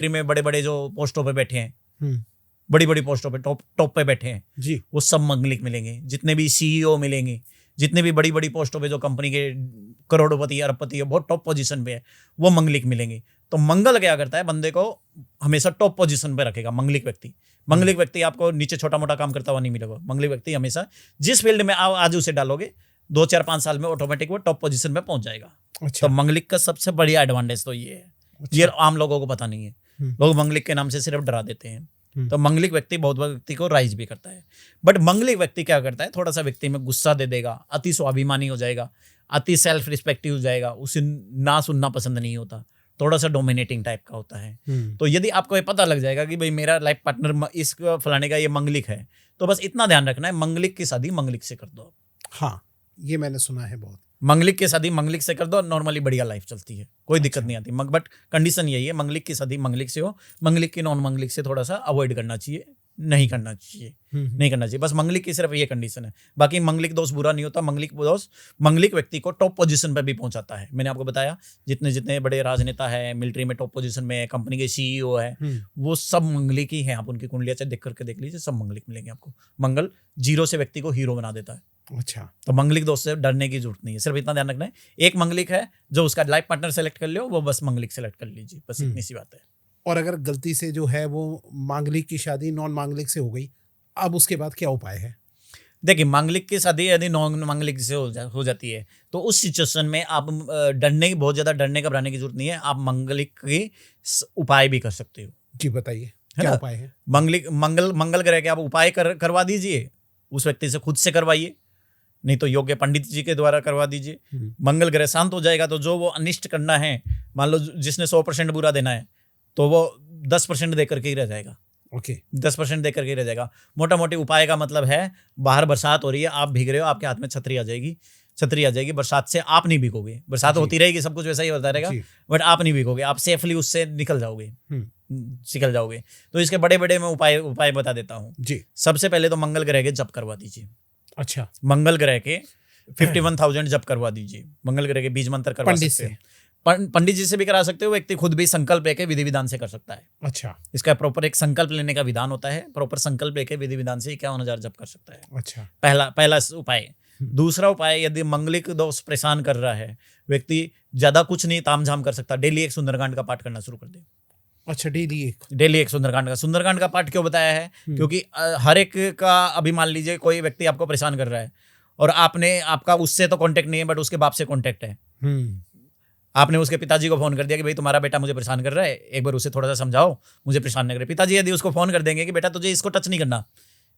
में बड़े बड़े जो पोस्टों पे बैठे हैं, बड़ी बड़ी पोस्टों पे टॉप पे बैठे हैं जी, वो सब मंगलिक मिलेंगे। जितने भी सीईओ मिलेंगे, जितने भी बड़ी बड़ी पोस्टों पे जो कंपनी के करोड़पति अरबपति है, बहुत टॉप पोजीशन पे है, वो मंगलिक मिलेंगे। तो मंगल क्या करता है, बंदे को हमेशा टॉप पोजीशन पे रखेगा। मंगलिक व्यक्ति आपको नीचे छोटा मोटा काम करता हुआ नहीं मिलेगा। मंगलिक व्यक्ति हमेशा जिस फील्ड में आप आज उसे डालोगे 2, 4, 5 साल में ऑटोमेटिक वो टॉप पोजीशन में पहुंच जाएगा। अच्छा। तो मंगलिक का सबसे बढ़िया एडवांटेज तो ये है। अच्छा। ये आम लोगों को पता नहीं है, लोग मंगलिक के नाम से सिर्फ डरा देते हैं। तो मंगलिक व्यक्ति बहुत व्यक्ति को राइज भी करता है। बट मंगलिक व्यक्ति क्या करता है, थोड़ा सा व्यक्ति में गुस्सा दे देगा, अति स्वाभिमानी हो जाएगा, अति सेल्फ रिस्पेक्टिव हो जाएगा, उसे ना सुनना पसंद नहीं होता, थोड़ा सा डोमिनेटिंग टाइप का होता है। तो यदि आपको ये पता लग जाएगा कि भाई मेरा लाइफ पार्टनर इस फलाने का ये मंगलिक है, तो बस इतना ध्यान रखना है, मंगलिक की शादी मंगलिक से कर दो। हाँ, ये मैंने सुना है बहुत। मंगलिक की शादी मंगलिक से कर दो, नॉर्मली बढ़िया लाइफ चलती है, कोई दिक्कत नहीं आती। बट कंडीशन यही है, मंगलिक की शादी मंगलिक से हो, मंगलिक की नॉन मंगलिक से थोड़ा सा अवॉइड करना चाहिए, नहीं करना चाहिए। बस मंगलिक की सिर्फ ये कंडीशन है। बाकी मंगलिक दोष बुरा नहीं होता। मंगलिक दोष मंगलिक व्यक्ति को टॉप पोजीशन पर भी पहुंचाता है। मैंने आपको बताया जितने बड़े राजनेता है, मिलिट्री में टॉप पोजीशन में है, कंपनी के सीईओ है, वो सब मंगलिक ही है। आप उनकी कुंडलियां चाहे देख करके देख लीजिए, सब मंगलिक मिलेंगे आपको। मंगल 0 से व्यक्ति को हीरो बना देता है। अच्छा। तो मंगलिक दोष से डरने की जरूरत नहीं है, सिर्फ इतना ध्यान रखना है, एक मंगलिक है जो उसका लाइफ पार्टनर सेलेक्ट कर लो, वो बस मंगलिक सेलेक्ट कर लीजिए, बस इतनी सी बात है। और अगर गलती से जो है वो मांगलिक की शादी नॉन मांगलिक से हो गई, अब उसके बाद क्या उपाय है? देखिए, मांगलिक की शादी यदि नॉन मांगलिक से हो जाती है तो उस सिचुएशन में आप बहुत ज्यादा डरने घबराने की जरूरत नहीं है। आप मंगलिक के उपाय भी कर सकते हो। जी बताइए, क्या उपाय है? मंगल ग्रह के आप उपाय करवा दीजिए, उस व्यक्ति से खुद से करवाइए, नहीं तो योग्य पंडित जी के द्वारा करवा दीजिए। मंगल ग्रह शांत हो जाएगा तो जो वो अनिष्ट करना है, मान लो जिसने 100% बुरा देना है तो वो 10% देकर के ही रह जाएगा। ओके। 10% देकर के रह जाएगा। मोटा मोटी उपाय का मतलब है, बाहर बरसात हो रही है, आप भीग रहे हो, आपके हाथ में छतरी आ जाएगी, बरसात से आप नहीं भीगोगे। बरसात होती रहेगी, सब कुछ वैसा ही होता रहेगा, बट आप नहीं भीगोगे, आप सेफली उससे निकल जाओगे। तो इसके बड़े बड़े मैं उपाय बता देता हूँ जी। सबसे पहले तो मंगल ग्रह के जप करवा दीजिए। अच्छा। मंगल ग्रह के 51,000 जप करवा दीजिए। मंगल ग्रह के बीज मंत्र करवा सकते हैं, पंडित जी से भी करा सकते हो, व्यक्ति खुद भी संकल्प लेके विधि विधान से कर सकता है। अच्छा। इसका प्रॉपर एक संकल्प लेने का विधान होता है, प्रॉपर संकल्प लेके विधि विधान से 51,000 जप कर सकता है। अच्छा। पहला उपाय। दूसरा उपाय, यदि मंगलिक दोष परेशान कर रहा है व्यक्ति, ज्यादा कुछ नहीं तामझाम कर सकता, डेली एक सुंदरकांड का पाठ करना शुरू कर दे। अच्छा, डेली एक सुंदरकांड का पाठ क्यों बताया है? क्योंकि हर एक का, अभी मान लीजिए कोई व्यक्ति आपको परेशान कर रहा है और आपका उससे तो कांटेक्ट नहीं है बट उसके बाप से कांटेक्ट है। आपने उसके पिताजी को फोन कर दिया कि भाई तुम्हारा बेटा मुझे परेशान कर रहा है, एक बार उसे थोड़ा सा समझाओ, मुझे परेशान नहीं करे। पिताजी यदि उसको फोन कर देंगे कि बेटा तुझे इसको टच नहीं करना,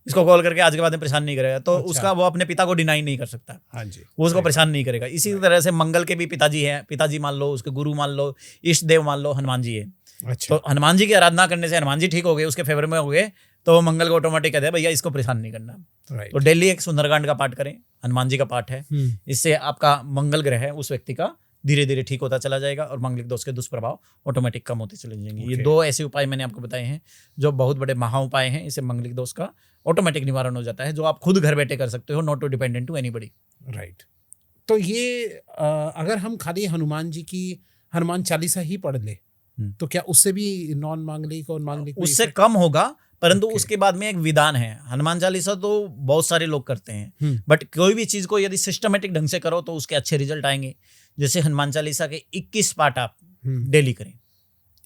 इसको कॉल करके आज के बाद में परेशान नहीं करेगा, तो उसका वो अपने पिता को डिनाई नहीं कर सकता। हाँ जी, वो उसको परेशान नहीं करेगा। इसी तरह से मंगल के भी पिताजी हैं, पिताजी मान लो, उसके गुरु मान लो, इष्ट देव मान लो, हनुमान जी है। अच्छा, तो हनुमान जी की आराधना करने से हनुमान जी ठीक हो गए, उसके फेवर में हो गए, तो मंगल को ऑटोमेटिक कहते हैं भैया इसको परेशान नहीं करना। राइट। तो डेली एक सुंदरकांड का पाठ करें, हनुमान जी का पाठ है, इससे आपका मंगल ग्रह है उस व्यक्ति का धीरे धीरे ठीक होता चला जाएगा और मांगलिक दोष के दुष्प्रभाव ऑटोमेटिक कम होते चले जाएंगे। ये 2 ऐसे उपाय मैंने आपको बताए हैं जो बहुत बड़े महा उपाय हैं। इससे मांगलिक दोष का ऑटोमेटिक निवारण हो जाता है, जो आप खुद घर बैठे कर सकते हो, not to dependent to anybody. Right. तो ये अगर हम खाली हनुमान जी की हनुमान चालीसा ही पढ़ ले तो क्या उससे भी नॉन मांगलिक और मांगलिक उससे कम होगा, परंतु उसके बाद में एक विधान है। हनुमान चालीसा तो बहुत सारे लोग करते हैं, बट कोई भी चीज को यदि सिस्टमेटिक ढंग से करो तो उसके अच्छे रिजल्ट आएंगे। जैसे हनुमान चालीसा के 21 पाठ आप डेली करें।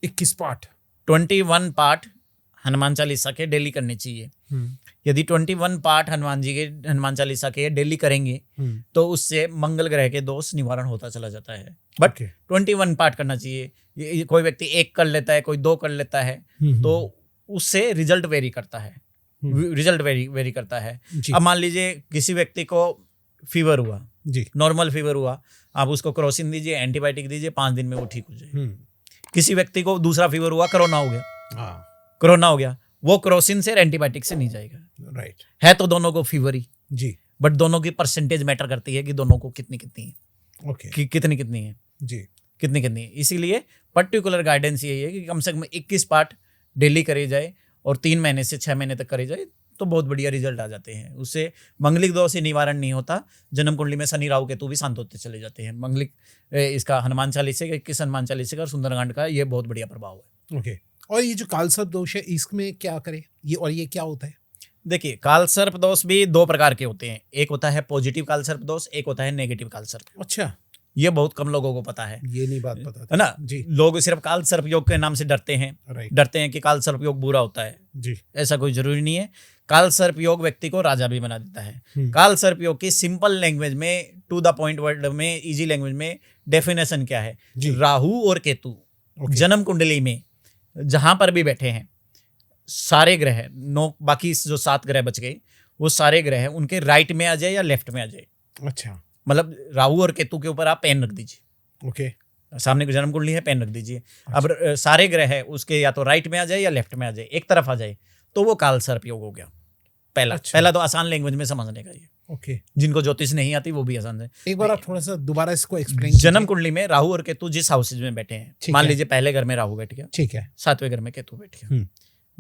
21 पाठ, 21 पाठ हनुमान चालीसा के डेली करने चाहिए। यदि 21 पाठ हनुमान चालीसा के डेली करेंगे तो उससे मंगल ग्रह के दोष निवारण होता चला जाता है। बट 21 पाठ करना चाहिए। कोई व्यक्ति 1 कर लेता है, कोई 2 कर लेता है, तो उससे रिजल्ट वेरी करता है। रिजल्ट वेरी करता है। अब मान लीजिए किसी व्यक्ति को फीवर हुआ, नॉर्मल फीवर हुआ, आप उसको क्रोसिन दीजिए, एंटीबायोटिक दीजिए, 5 दिन में वो ठीक हो जाए। किसी व्यक्ति को दूसरा फीवर हुआ, कोरोना हो गया, वो क्रोसिन से एंटीबायोटिक से नहीं जाएगा। राइट है तो दोनों को फीवर ही जी, बट दोनों की परसेंटेज मैटर करती है कि दोनों को कितनी है। ओके, कितनी है जी, कितनी है। इसीलिए पर्टिकुलर गाइडेंस यही है कि कम से कम 21 पाठ डेली करे जाए और 3 महीने से 6 महीने तक करे जाए तो बहुत बढ़िया रिजल्ट आ जाते हैं। उससे मंगलिक दोष से निवारण नहीं होता, जन्म कुंडली में शनि राहु केतु भी शांत होते चले जाते हैं। मंगलिक इसका हनुमान चालीसा का, 21 हनुमान चालीसा का और सुंदरकांड का ये बहुत बढ़िया प्रभाव है। ओके। और ये जो कालसर्प दोष है इसमें क्या करें, ये क्या होता है? देखिए, कालसर्प दोष भी 2 प्रकार के होते हैं। एक होता है पॉजिटिव कालसर्प दोष, एक होता है नेगेटिव कालसर्प। अच्छा, ये बहुत कम लोगों को पता है। ये नहीं बात पता है ना जी। लोग सिर्फ कालसर्प योग के नाम से डरते हैं। डरते हैं कि कालसर्प योग बुरा होता है जी। ऐसा कोई जरूरी नहीं है। कालसर्प योग व्यक्ति को राजा भी बना देता है। कालसर्प योग की सिंपल लैंग्वेज में, टू द पॉइंट वर्ड में, इजी लैंग्वेज में डेफिनेशन क्या है? राहु और केतु जन्म कुंडली में जहां पर भी बैठे हैं, सारे ग्रह बाकी जो 7 ग्रह बच गए, वो सारे ग्रह उनके राइट में आ जाए या लेफ्ट में आ जाए। अच्छा, मतलब राहु और केतु के ऊपर आप पेन रख दीजिए। ओके, सामने की जन्म कुंडली है, पेन रख दीजिए। अब सारे ग्रह है उसके या तो राइट में आ जाए या लेफ्ट में आ जाए, एक तरफ आ जाए, तो वो कालसर्प योग हो गया। पहला तो आसान लैंग्वेज में समझने का ये। ओके। जिनको ज्योतिष नहीं आती वो भी आसान है। एक बार आप थोड़ा सा दोबारा इसको एक्सप्लेन। जन्म कुंडली में राहु और केतु जिस हाउसेज में बैठे हैं, मान लीजिए पहले घर में राहु बैठ गया, ठीक है, 7वें घर में केतु बैठ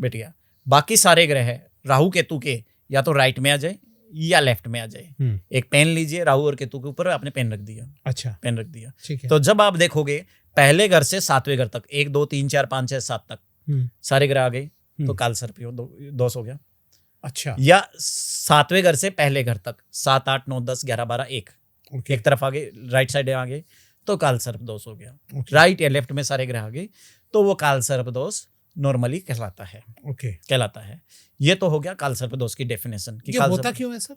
गया, बाकी सारे ग्रह राहु केतु के या तो राइट में आ जाए या लेफ्ट में आ जाए। एक पेन लीजिए, राहु और केतु के ऊपर आपने पेन रख दिया। अच्छा, पेन रख दिया, ठीक है। तो जब आप देखोगे पहले घर से 7वें घर तक, 1 2 3 4 5 6 7 तक सारे ग्रह आ गए, तो कालसर्प दोष हो गया। अच्छा, या 7वें घर से पहले घर तक 7 8 9 10 11 12 1 एक तरफ आ गए, राइट साइड आ गए, तो कालसर्प दोष हो गया। राइट या लेफ्ट में सारे ग्रह आ गए, तो वो कालसर्प दोष नॉर्मली कहलाता है। कहलाता है। ये तो हो गया कालसर्प दोष की डेफिनेशन। ये होता क्यों है सर?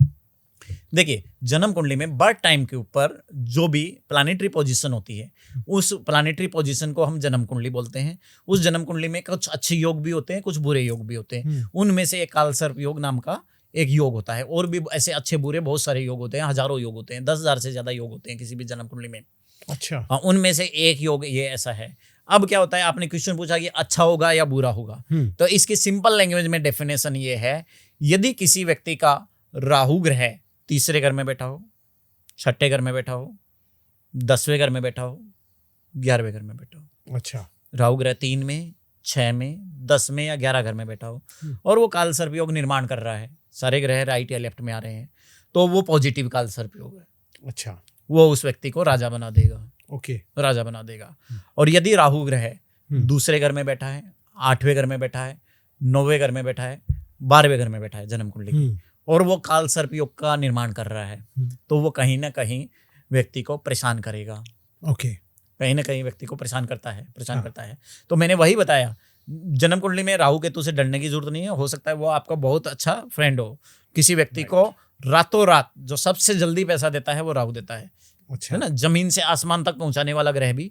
देखिए, जन्म कुंडली में बर्थ टाइम के ऊपर जो भी प्लानिटरी पोजीशन होती है, उस प्लानिटरी पोजीशन को हम जन्म कुंडली बोलते हैं। उस जन्म कुंडली में कुछ अच्छे योग भी होते हैं, कुछ बुरे योग भी होते हैं। उनमें से एक कालसर्प योग नाम का एक योग होता है। और भी ऐसे अच्छे बुरे बहुत सारे योग होते हैं, हजारों योग होते हैं, 10,000 से ज्यादा योग होते हैं किसी भी जन्म कुंडली में। अच्छा, उनमें से एक योग ये ऐसा है। अब क्या होता है, आपने क्वेश्चन पूछा कि अच्छा होगा या बुरा होगा, तो इसकी सिंपल लैंग्वेज में डेफिनेशन ये है, यदि किसी व्यक्ति का राहु ग्रह 3रे घर में बैठा हो, 6ठे घर में बैठा हो, 10वें घर में बैठा हो, 11वें घर में बैठा हो। अच्छा, राहु ग्रह 3 में, 6 में, 10 में या 11 घर में बैठा हो और वो कालसर्प योग निर्माण कर रहा है, सारे ग्रह राइट या लेफ्ट में आ रहे हैं, तो वो पॉजिटिव कालसर्प योग है। अच्छा, वो उस व्यक्ति को राजा बना देगा। ओके, राजा बना देगा। और यदि राहु ग्रह 2रे घर में बैठा है, 8वें घर में बैठा है, 9वें घर में बैठा है, 12वें घर में बैठा है जन्म कुंडली की, और वो कालसर्प योग का निर्माण कर रहा है, तो वो कहीं ना कहीं व्यक्ति को परेशान करेगा। ओके, कहीं ना कहीं व्यक्ति को परेशान करता है। तो मैंने वही बताया, जन्म कुंडली में राहु केतु से डरने की जरूरत नहीं है। हो सकता है वो आपका बहुत अच्छा फ्रेंड हो। किसी व्यक्ति को रातों रात जो सबसे जल्दी पैसा देता है वो राहु देता है। अच्छा, है ना, जमीन से आसमान तक पहुंचाने वाला ग्रह भी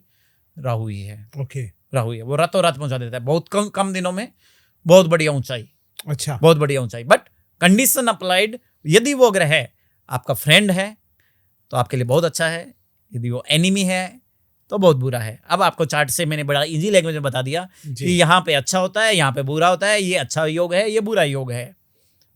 राहु ही है। ओके, राहु ही है, वो रातों रात पहुंचा देता है, बहुत कम दिनों में बहुत बढ़िया ऊंचाई। अच्छा, बहुत बढ़िया ऊंचाई। बट कंडीशन अप्लाइड, यदि वो ग्रह आपका फ्रेंड है तो आपके लिए बहुत अच्छा है, यदि वो एनिमी है तो बहुत बुरा है। अब आपको चार्ट से मैंने बड़ा इजी लैंग्वेज में बता दिया जी। कि यहाँ पे अच्छा होता है, यहाँ पे बुरा होता है, ये अच्छा योग है, ये बुरा योग है,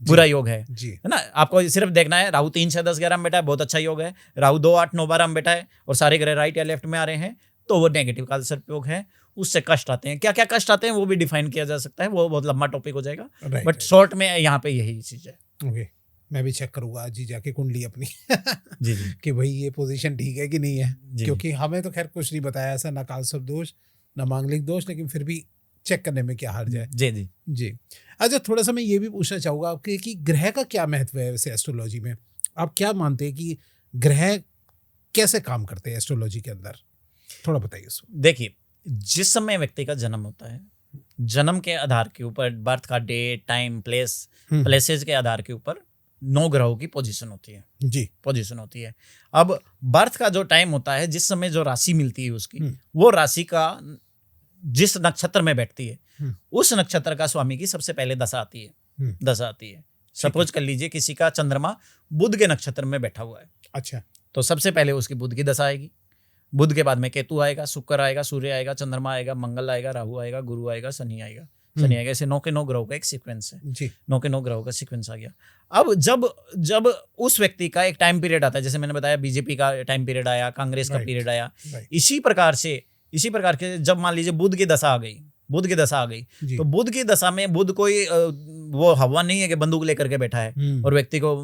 बुरा योग है जी ना। आपको सिर्फ देखना है राहु 3, 6, 10, 11 में बैठा है, बहुत अच्छा योग है। राहु 2, 8, 9, 12 में बैठा है और सारे ग्रह राइट या लेफ्ट में आ रहे हैं, तो वो नेगेटिव काल सर्प योग है। उससे कष्ट आते हैं, क्या क्या कष्ट आते हैं वो भी डिफाइन किया जा सकता है, वो बहुत लंबा टॉपिक हो जाएगा, राइट बट शॉर्ट में यहाँ पे यही चीज है। ओके, मैं भी चेक करूंगा आज ही जाके कुंडली अपनी जी जी कि भाई ये पोजीशन ठीक है कि नहीं है, जी। क्योंकि हमें तो खैर कुछ नहीं बताया ऐसा, ना कालसर्प दोष ना मांगलिक दोष, लेकिन फिर भी चेक करने में क्या हर्ज है। जी जी जी। अच्छा, थोड़ा सा मैं ये भी पूछना चाहूँगा आपके कि ग्रह का क्या महत्व है वैसे एस्ट्रोलॉजी में? आप क्या मानते हैं कि ग्रह कैसे काम करते हैं एस्ट्रोलॉजी के अंदर? थोड़ा बताइए उसको। देखिए, जिस समय व्यक्ति का जन्म होता है, जन्म के आधार के ऊपर, बर्थ का डेट, टाइम, प्लेस, प्लेसेस के आधार के ऊपर 9 ग्रहों की पोजीशन होती है। जी पोजीशन होती है। अब बर्थ का जो टाइम होता है, जिस समय जो राशि मिलती है उसकी, हम्म। वो राशि का जिस नक्षत्र में बैठती है, हम्म। उस नक्षत्र का स्वामी की सबसे पहले दशा आती है। हम्म। दशा आती है। सपोज कर लीजिए किसी का चंद्रमा बुध के नक्षत्र में बैठा हुआ है, अच्छा तो सबसे पहले उसकी बुध की दशा आएगी। बुध के बाद में केतु आएगा, शुक्र आएगा, सूर्य आएगा, चंद्रमा आएगा, मंगल आएगा, राहु आएगा, गुरु आएगा, शनि आएगा। शनि आएगा। ऐसे 9 के 9 ग्रहों का एक सीक्वेंस है। जी 9 के 9 ग्रहों का सीक्वेंस आ गया। अब जब उस व्यक्ति का एक टाइम पीरियड आता है, जैसे मैंने बताया बीजेपी का टाइम पीरियड आया, कांग्रेस का Right. पीरियड आया, राइट इसी प्रकार के जब मान लीजिए बुध की दशा आ गई, जी तो बुध की दशा में बुध कोई वो हवा नहीं है कि बंदूक लेकर के बैठा है और व्यक्ति को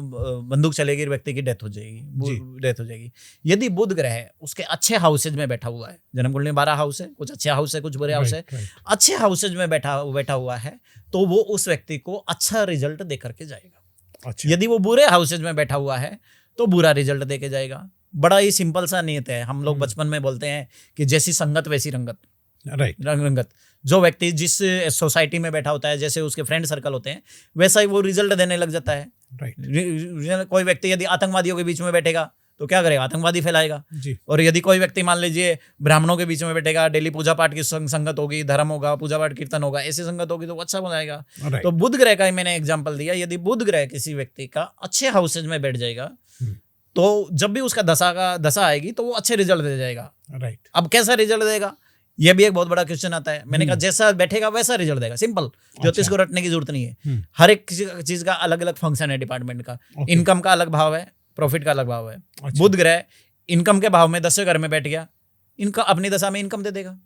बंदूक चलेगी, व्यक्ति की डेथ हो जाएगी। यदि बुध ग्रह उसके अच्छे हाउसेज में बैठा हुआ है, जन्म कुंडली में 12 हाउस है, कुछ अच्छे हाउस है, कुछ बुरे हाउस है, राइट अच्छे हाउसेज में बैठा हुआ है, तो वो उस व्यक्ति को अच्छा रिजल्ट दे करके जाएगा। अच्छा यदि वो बुरे हाउसेज में बैठा हुआ है तो बुरा रिजल्ट दे के जाएगा। बड़ा ही सिंपल सा नियत है। हम लोग बचपन में बोलते हैं कि जैसी संगत वैसी रंगत। राइट रंगत, जो व्यक्ति जिस सोसाइटी में बैठा होता है, जैसे उसके फ्रेंड सर्कल होते हैं, वैसा ही वो रिजल्ट देने लग जाता है। राइट कोई व्यक्ति यदि आतंकवादियों के बीच में बैठेगा तो क्या करेगा? आतंकवादी फैलाएगा। जी और यदि कोई व्यक्ति मान लीजिए ब्राह्मणों के बीच में बैठेगा, डेली पूजा पाठ की संगत होगी, धर्म होगा, पूजा पाठ कीर्तन होगा, ऐसी संगत होगी तो वो अच्छा बनाएगा। राइट तो बुध ग्रह का ही मैंने एग्जांपल दिया। यदि बुध ग्रह किसी व्यक्ति का अच्छे हाउसेज में बैठ जाएगा तो जब भी उसका दशा आएगी तो वो अच्छे रिजल्ट दे जाएगा। राइट अब कैसा रिजल्ट देगा, ये भी एक बहुत बड़ा क्वेश्चन आता है। मैंने कहा जैसा बैठेगा वैसा रिजल्ट देगा। सिंपल, ज्योतिष को रटने की जरूरत नहीं है। हर एक चीज का अलग अलग फंक्शन है डिपार्टमेंट का। इनकम का अलग भाव है, प्रॉफिट का अलग भाव है। बुध ग्रह इनकम के भाव में 10वें घर में बैठ गया, इनका अपनी दशा में इनकम दे देगा।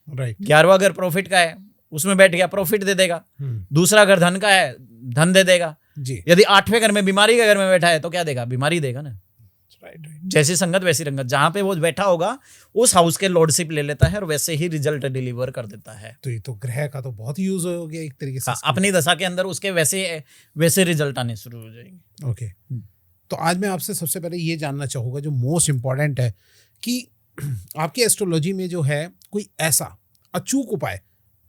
राइट 11वां घर प्रॉफिट का है, उसमें बैठ गया, प्रॉफिट दे देगा। दूसरा घर धन का है, धन दे देगा। जी यदि 8वें घर में बीमारी के घर में बैठा है तो क्या देगा? बीमारी देगा ना। राइट जैसी संगत वैसी रंगत, जहां पे वो बैठा होगा उस हाउस के लॉर्डशिप ले लेता है और वैसे ही रिजल्ट डिलीवर कर देता है। तो ये तो ग्रह का तो बहुत यूज हो गया एक तरीके से। अपनी दशा के अंदर उसके वैसे रिजल्ट आने शुरू हो जाएंगे। ओके, तो आज मैं आपसे सबसे पहले ये जानना चाहूँगा जो मोस्ट इम्पॉर्टेंट है कि आपकी एस्ट्रोलॉजी में जो है कोई ऐसा अचूक उपाय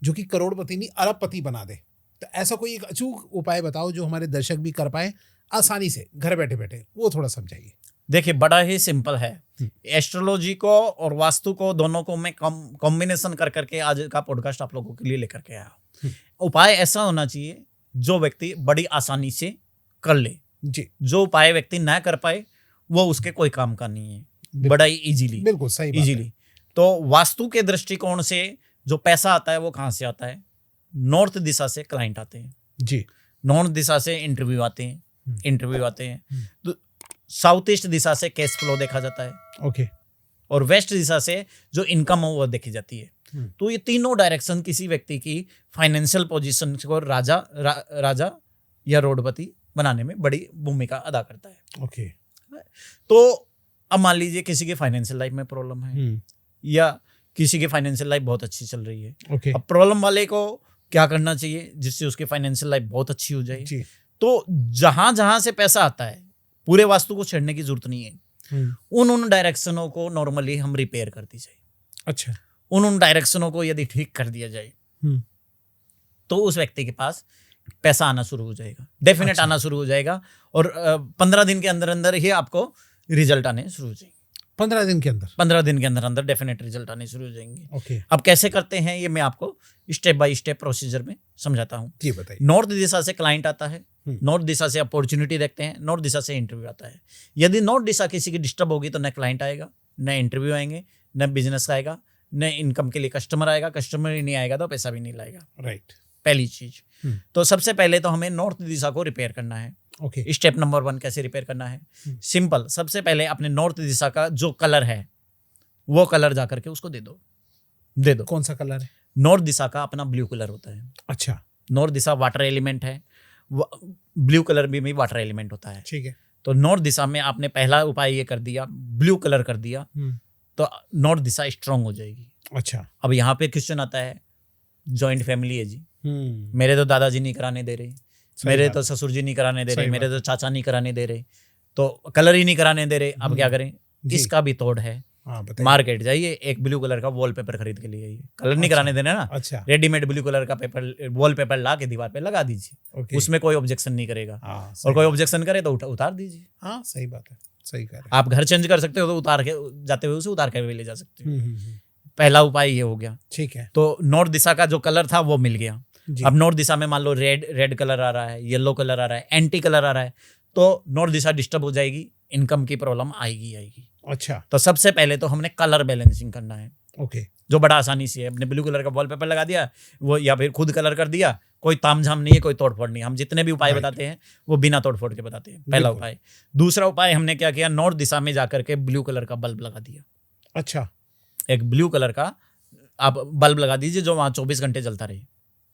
जो कि करोड़पति नहीं अरबपति बना दे, तो ऐसा कोई एक अचूक उपाय बताओ जो हमारे दर्शक भी कर पाए आसानी से घर बैठे बैठे, वो थोड़ा समझाइए। देखिए, बड़ा ही सिंपल है। एस्ट्रोलॉजी को और वास्तु को दोनों को मैं कॉम्बिनेशन कर करके आज का पॉडकास्ट आप लोगों के लिए लेकर के आया हूँ। उपाय ऐसा होना चाहिए जो व्यक्ति बड़ी आसानी से कर ले। जी जो उपाय व्यक्ति ना कर पाए वो उसके कोई काम का नहीं है। बड़ा ही इजीली, बिल्कुल सही बात है। इजीली। तो वास्तु के दृष्टिकोण से जो पैसा आता है वो कहाँ से आता है? नॉर्थ दिशा से क्लाइंट आते हैं जी, नॉर्थ दिशा से इंटरव्यू आते हैं। तो साउथ ईस्ट दिशा से कैश फ्लो देखा जाता है। ओके, और वेस्ट दिशा से जो इनकम हो वो देखी जाती है। तो ये तीनों डायरेक्शन किसी व्यक्ति की फाइनेंशियल पोजीशन को राजा या रोडपति बनाने में बड़ी भूमिका अदा करता है। ओके, तो अब मान लीजिए किसी की फाइनेंशियल लाइफ में प्रॉब्लम है या किसी की फाइनेंशियल लाइफ बहुत अच्छी चल रही है। ओके, अब प्रॉब्लम वाले को क्या करना चाहिए जिससे उसकी फाइनेंशियल लाइफ बहुत अच्छी हो जाए? जी, तो जहां से पैसा आता है पूरे वास्तु को छेड़ने की जरूरत नहीं है। उन डायरेक्शनों को नॉर्मली हम रिपेयर कर दी जाए। अच्छा, उन डायरेक्शनों को यदि ठीक कर दिया जाए तो उस व्यक्ति के पास पैसा आना शुरू हो जाएगा, डेफिनेट आना शुरू हो जाएगा। और 15 दिन के अंदर अंदर ही आपको रिजल्ट आने शुरू हो जाएंगे। 15 दिन के अंदर? 15 दिन के अंदर अंदर डेफिनेट रिजल्ट आने शुरू हो जाएंगे। ओके, अब कैसे करते हैं ये मैं आपको स्टेप बाय स्टेप प्रोसीजर में समझाता हूँ। जी बताइए। नॉर्थ दिशा से क्लाइंट आता है, नॉर्थ दिशा से अपॉर्चुनिटी देखते हैं, नॉर्थ दिशा से इंटरव्यू आता है। यदि नॉर्थ दिशा किसी की डिस्टर्ब होगी तो न क्लाइंट आएगा, न इंटरव्यू आएंगे, न बिजनेस आएगा, न इनकम के लिए कस्टमर आएगा, कस्टमर ही नहीं आएगा तो पैसा भी नहीं लाएगा। राइट। पहली चीज। तो सबसे पहले तो हमें नॉर्थ दिशा को रिपेयर करना है। ओके। स्टेप नंबर 1 कैसे रिपेयर करना है? सिंपल, सबसे पहले अपने नॉर्थ दिशा का जो कलर है वो कलर जा करके उसको दे दो। कौन सा कलर है? नॉर्थ दिशा का अपना ब्लू कलर होता है। अच्छा, नॉर्थ दिशा वाटर एलिमेंट है, ब्लू कलर भी वाटर एलिमेंट होता है। ठीक है। तो नॉर्थ दिशा में आपने पहला उपाय ये कर दिया, ब्लू कलर कर दिया, तो नॉर्थ दिशा स्ट्रांग हो जाएगी। अच्छा। अब यहाँ पे क्वेश्चन आता है, जॉइंट फैमिली है जी, मेरे तो दादाजी नहीं कराने दे रहे, मेरे तो ससुर जी नहीं कराने दे रहे, मेरे तो चाचा नहीं कराने दे रहे, तो कलर ही नहीं कराने दे रहे, अब क्या करें? इसका भी तोड़ है। मार्केट जाइए, एक ब्लू कलर का वॉलपेपर खरीद के लिए आइए। कलर नहीं कराने देना ना, अच्छा, रेडीमेड ब्लू कलर का पेपर वॉलपेपर ला के दीवार पे लगा दीजिए। उसमें कोई ऑब्जेक्शन नहीं करेगा, और कोई ऑब्जेक्शन करे तो उतार दीजिए। हाँ, सही बात है, सही कह रहे हैं। आप घर चेंज कर सकते हो तो उतार के जाते हुए उसे उतार के भी ले जा सकते हो। पहला उपाय ये हो गया। ठीक है। तो नॉर्थ दिशा का जो कलर था वो मिल गया। अब नॉर्थ दिशा में मान लो रेड कलर आ रहा है, येलो कलर आ रहा है, एंटी कलर आ रहा है, तो नॉर्थ दिशा डिस्टर्ब हो जाएगी, इनकम की प्रॉब्लम आएगी। अच्छा। तो सबसे पहले तो हमने कलर बैलेंसिंग करना है। ओके। जो बड़ा आसानी से है, अपने ब्लू कलर का वॉलपेपर लगा दिया वो, या फिर खुद कलर कर दिया, कोई तामझाम नहीं है, कोई तोड़फोड़ नहीं। हम जितने भी उपाय बताते हैं वो बिना तोड़फोड़ के बताते हैं। पहला उपाय। दूसरा उपाय हमने क्या किया, नॉर्थ दिशा में जाकर के ब्लू कलर का बल्ब लगा दिया। अच्छा। एक ब्लू कलर का आप बल्ब लगा दीजिए जो वहां 24 घंटे चलता रहे।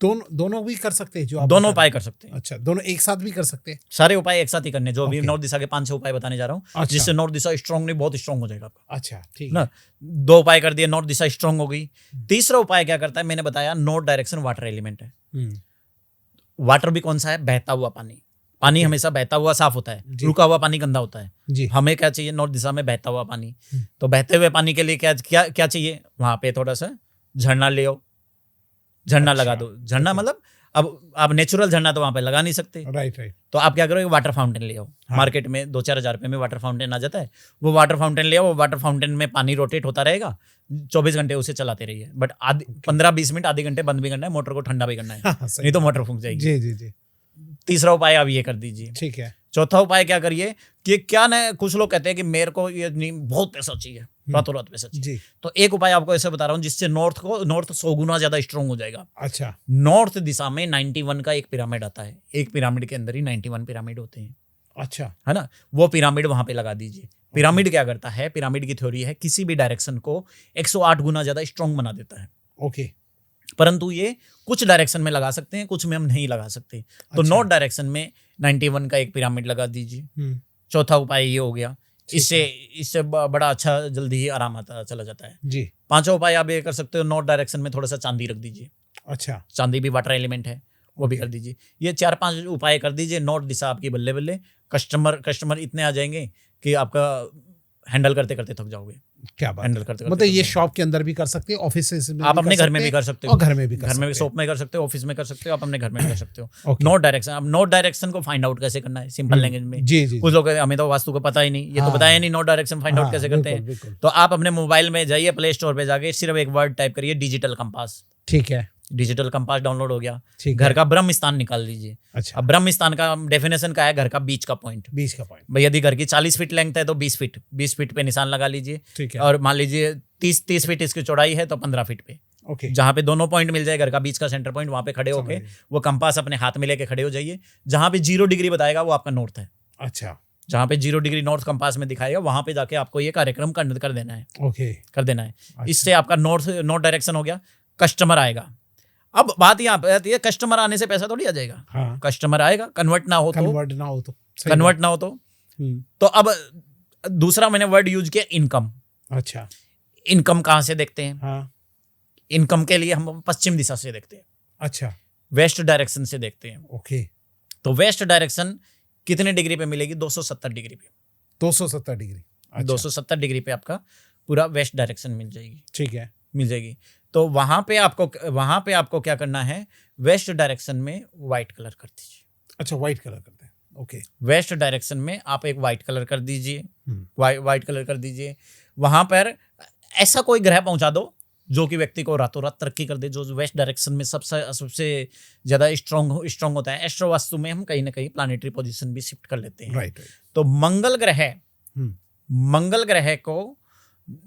दोनों भी कर सकते हैं जो आप दोनों उपाय कर सकते हैं। अच्छा, दोनों एक साथ भी कर सकते हैं। सारे उपाय एक साथ ही करने, जो अभी नॉर्थ दिशा के 5-6 उपाय बताने जा रहा हूँ। अच्छा। जिससे नॉर्थ दिशा स्ट्रांग नहीं, बहुत स्ट्रांग हो जाएगा आपका। अच्छा, ठीक ना, 2 उपाय कर दिए, नॉर्थ दिशा स्ट्रांग हो गई। तीसरा उपाय क्या करता है, मैंने बताया नॉर्थ डायरेक्शन वाटर एलिमेंट है। वाटर भी कौन सा है? बहता हुआ पानी। पानी हमेशा बहता हुआ साफ होता है, रुका हुआ पानी गंदा होता है जी। हमें क्या चाहिए? नॉर्थ दिशा में बहता हुआ पानी। तो बहते हुए पानी के लिए क्या चाहिए? वहां पे थोड़ा सा झरना ले आओ, झरना लगा दो। झरना मतलब अब आप नेचुरल झरना तो वहां पे लगा नहीं सकते। राइट। तो आप क्या करो, वाटर फाउंटेन ले आओ। मार्केट में 2-4 हज़ार रुपए में वाटर फाउंटेन आ जाता है। वो वाटर फाउंटेन ले आओ, वो वाटर फाउंटेन में पानी रोटेट होता रहेगा, 24 घंटे उसे चलाते रहिए। बट 15-20 मिनट, आधे घंटे बंद भी करना है, मोटर को ठंडा भी करना है, नहीं तो मोटर फूंक जाएगी। जी। तीसरा उपाय आप ये कर दीजिए। ठीक है। चौथा उपाय क्या करिए कि क्या ना, कुछ लोग कहते हैं कि मेरे को ये नहीं, बहुत पैसा चाहिए, रातों रात पैसा चाहिए। तो एक उपाय आपको ऐसे बता रहा हूँ जिससे नॉर्थ 100 गुना ज्यादा स्ट्रांग हो जाएगा। अच्छा। नॉर्थ दिशा में 91 का एक पिरामिड आता है। एक पिरामिड के अंदर ही 91 पिरामिड होते हैं। अच्छा। है ना? वो पिरामिड वहां पे लगा दीजिए। पिरामिड क्या करता है? पिरामिड की थ्योरी है किसी भी डायरेक्शन को 108 गुना ज्यादा स्ट्रांग बना देता है। ओके। परंतु ये कुछ डायरेक्शन में लगा सकते हैं, कुछ में हम नहीं लगा सकते। तो नॉर्थ डायरेक्शन में 91 का एक पिरामिड लगा दीजिए। चौथा उपाय ये हो गया। इससे बड़ा अच्छा जल्दी ही आराम आता चला जाता है जी। पांचवा उपाय आप ये कर सकते हो, नॉर्थ डायरेक्शन में थोड़ा सा चांदी रख दीजिए। अच्छा। चांदी भी वाटर एलिमेंट है, वो भी कर दीजिए। ये 4-5 उपाय कर दीजिए, नॉर्थ दिशा आपकी बल्ले बल्ले। कस्टमर इतने आ जाएंगे कि आपका हैंडल करते करते थक जाओगे। क्या बात हैंडल करते मतलब ये शॉप के अंदर भी कर सकते हो, ऑफिस में आप अपने घर में भी कर सकते हो, और घर में भी कर सकते हो, शॉप में कर सकते हो, ऑफिस में कर सकते हो, आप अपने घर में भी कर सकते हो। नॉर्थ डायरेक्शन, अब नॉर्थ डायरेक्शन को फाइंड आउट कैसे करना है सिंपल लैंग्वेज में। जी। कुछ लोग हमें तो वास्तु को पता ही नहीं, ये तो बताया नहीं नॉर्थ डायरेक्शन फाइंड आउट कैसे करते हैं। तो आप अपने मोबाइल में जाइए, प्ले स्टोर पे जाके सिर्फ एक वर्ड टाइप करिए, डिजिटल कंपास। ठीक है। डिजिटल कंपास डाउनलोड हो गया। घर का ब्रह्म स्थान निकाल लीजिए। अच्छा। अब ब्रह्म स्थान का डेफिनेशन क्या है? घर का बीच का पॉइंट। भाई यदि घर की 40 फीट लेंथ है तो 20 फीट पे निशान लगा लीजिए। ठीक है। और मान लीजिए 30 फीट इसकी चौड़ाई है तो 15 फीट पे। ओके। जहां पे दोनों पॉइंट मिल जाए, घर का बीच का सेंटर पॉइंट, वहां पे खड़े होके वो कंपास अपने हाथ में लेके खड़े हो जाइए। जहां पे 0 डिग्री बताएगा वो आपका नॉर्थ है। अच्छा। जहां पे 0 डिग्री नॉर्थ कंपास में दिखाएगा वहां पे जाके आपको ये कार्यक्रम कर देना है। ओके। कर देना है। इससे आपका नॉर्थ डायरेक्शन हो गया। कस्टमर आएगा। अब बात यहाँ पे आती है, कस्टमर आने से पैसा थोड़ी आ जाएगा। हाँ। कस्टमर आएगा, कन्वर्ट ना हो तो अब दूसरा मैंने वर्ड यूज किया, इनकम। अच्छा। इनकम कहाँ से देखते हैं? हाँ। इनकम के लिए हम पश्चिम दिशा से देखते हैं। अच्छा। वेस्ट डायरेक्शन से देखते हैं। ओके। तो वेस्ट डायरेक्शन कितने डिग्री पे मिलेगी? 270 डिग्री पे। 270 डिग्री। अच्छा। 270 डिग्री पे आपका पूरा वेस्ट डायरेक्शन मिल जाएगी। ठीक है। मिल जाएगी। तो वहां पे आपको क्या करना है? वेस्ट डायरेक्शन में व्हाइट कलर कर दीजिए। अच्छा, व्हाइट कलर करते हैं। ओके। वेस्ट डायरेक्शन में आप एक व्हाइट कलर कर दीजिए। व्हाइट कलर कर दीजिए। वहां पर ऐसा कोई ग्रह पहुंचा दो जो कि व्यक्ति को रातों रात तरक्की कर दे, जो वेस्ट डायरेक्शन में सबसे ज्यादा स्ट्रांग होता है। एस्ट्रो वास्तु में हम कहीं ना कहीं प्लानिटरी पोजीशन भी शिफ्ट कर लेते हैं। राइट। तो मंगल ग्रह को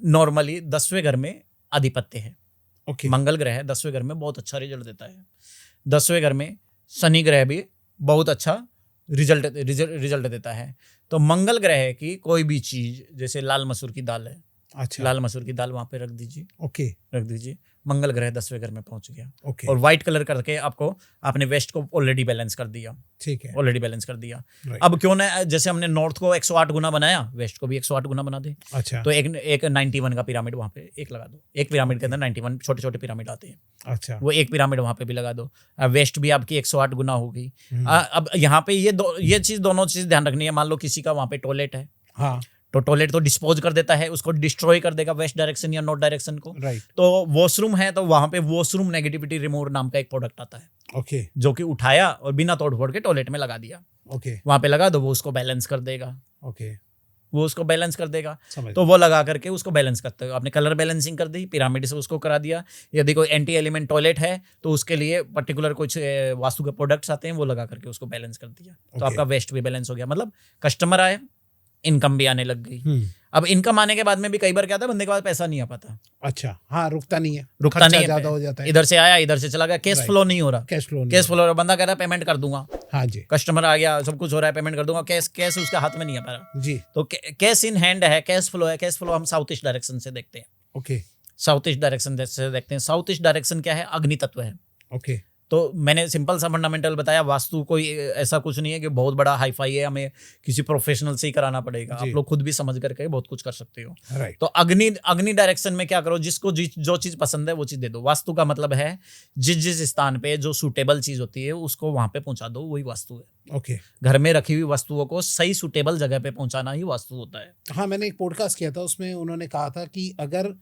नॉर्मली 10वें घर में आधिपत्य है। ओके। मंगल ग्रह 10वें घर में बहुत अच्छा रिजल्ट देता है। 10वें घर में शनि ग्रह भी बहुत अच्छा रिजल्ट देता है। तो मंगल ग्रह की कोई भी चीज, जैसे लाल मसूर की दाल है, अच्छा। लाल मसूर की दाल वहां पे रख दीजिए। ओके। रख दीजिए, मंगल ग्रह 10वें घर में पहुंच गया। ओके। और व्हाइट कलर करके आपने वेस्ट को ऑलरेडी बैलेंस कर दिया। ठीक है। ऑलरेडी बैलेंस कर दिया। Right. अब क्यों ना, जैसे हमने नॉर्थ को 108 गुना बनाया, वेस्ट को भी 108 गुना बना दे। अच्छा। तो एक 91 का पिरामिड वहां पे एक लगा दो। एक पिरामिड के अंदर 91 छोटे छोटे पिरामिड आते हैं। अच्छा। वो एक पिरामिड वहां पे भी लगा दो। वेस्ट भी आपकी 108 गुना होगी। अब यहाँ पे ये चीज, दोनों चीज ध्यान रखनी है। मान लो किसी का वहां पे टॉयलेट है, हाँ। तो टॉयलेट तो डिस्पोज कर देता है, उसको डिस्ट्रॉय कर देगा वेस्ट डायरेक्शन या नॉर्थ डायरेक्शन को। राइट। तो वॉशरूम है, तो वहां पे वॉशरूम नेगेटिविटी रिमूवर नाम का एक प्रोडक्ट आता है, ओके। जो कि उठाया और बिना तोड़ फोड़ के टॉयलेट में लगा दिया। ओके। वहां पे लगा दो, वो उसको बैलेंस कर देगा। ओके। वो उसको बैलेंस कर देगा। समझ। तो वो लगा करके उसको बैलेंस करते हो। आपने कलर बैलेंसिंग कर दी, पिरामिड से उसको करा दिया। यदि कोई एंटी एलिमेंट टॉयलेट है, तो उसके लिए पर्टिकुलर कुछ वास्तु के प्रोडक्ट्स आते हैं, वो लगा करके उसको बैलेंस कर दिया। तो Okay. आपका वेस्ट भी बैलेंस हो गया। मतलब कस्टमर आए, इनकम भी आने लग गई। अब इनकम आने के बाद में भी कई बार क्या था, बंदे के पास पैसा नहीं आ पाता, अच्छा। हाँ, रुकता नहीं है, रुकता खर्चा नहीं है, ज्यादा हो जाता है। इधर से आया इधर से चला गया, कैश Right. फ्लो नहीं हो रहा। कैश फ्लो कैश फ्लो, बंदा कह रहा है पेमेंट कर दूंगा, हाँ जी। कस्टमर आ गया, सब कुछ हो रहा है, पेमेंट कर दूंगा, कैश उसके हाथ में नहीं आ पा रहा। जी। तो कैश इन हैंड है, कैश फ्लो है। कैश फ्लो हम साउथ ईस्ट डायरेक्शन से देखते हैं। ओके। साउथ ईस्ट डायरेक्शन से देखते हैं। साउथ ईस्ट डायरेक्शन क्या है? अग्नि तत्व है। ओके। तो मैंने सिंपल सा फंडामेंटल बताया। वास्तु कोई ऐसा कुछ नहीं है कि बहुत बड़ा हाई फाई है, हमें किसी प्रोफेशनल से ही कराना पड़ेगा। आप लोग खुद भी समझ करके बहुत कुछ कर सकते हो। राइट। तो अग्नि डायरेक्शन में क्या करो, जिसको जो चीज पसंद है वो चीज दे दो। वास्तु का मतलब है जिस स्थान पे जो सूटेबल चीज होती है उसको वहां पे पहुंचा दो, वही वास्तु है। ओके। घर में रखी हुई वस्तुओं को सही सूटेबल जगह पे पहुंचाना ही वास्तु होता है। हाँ, मैंने एक पॉडकास्ट किया था, उसमें उन्होंने कहा था कि अगर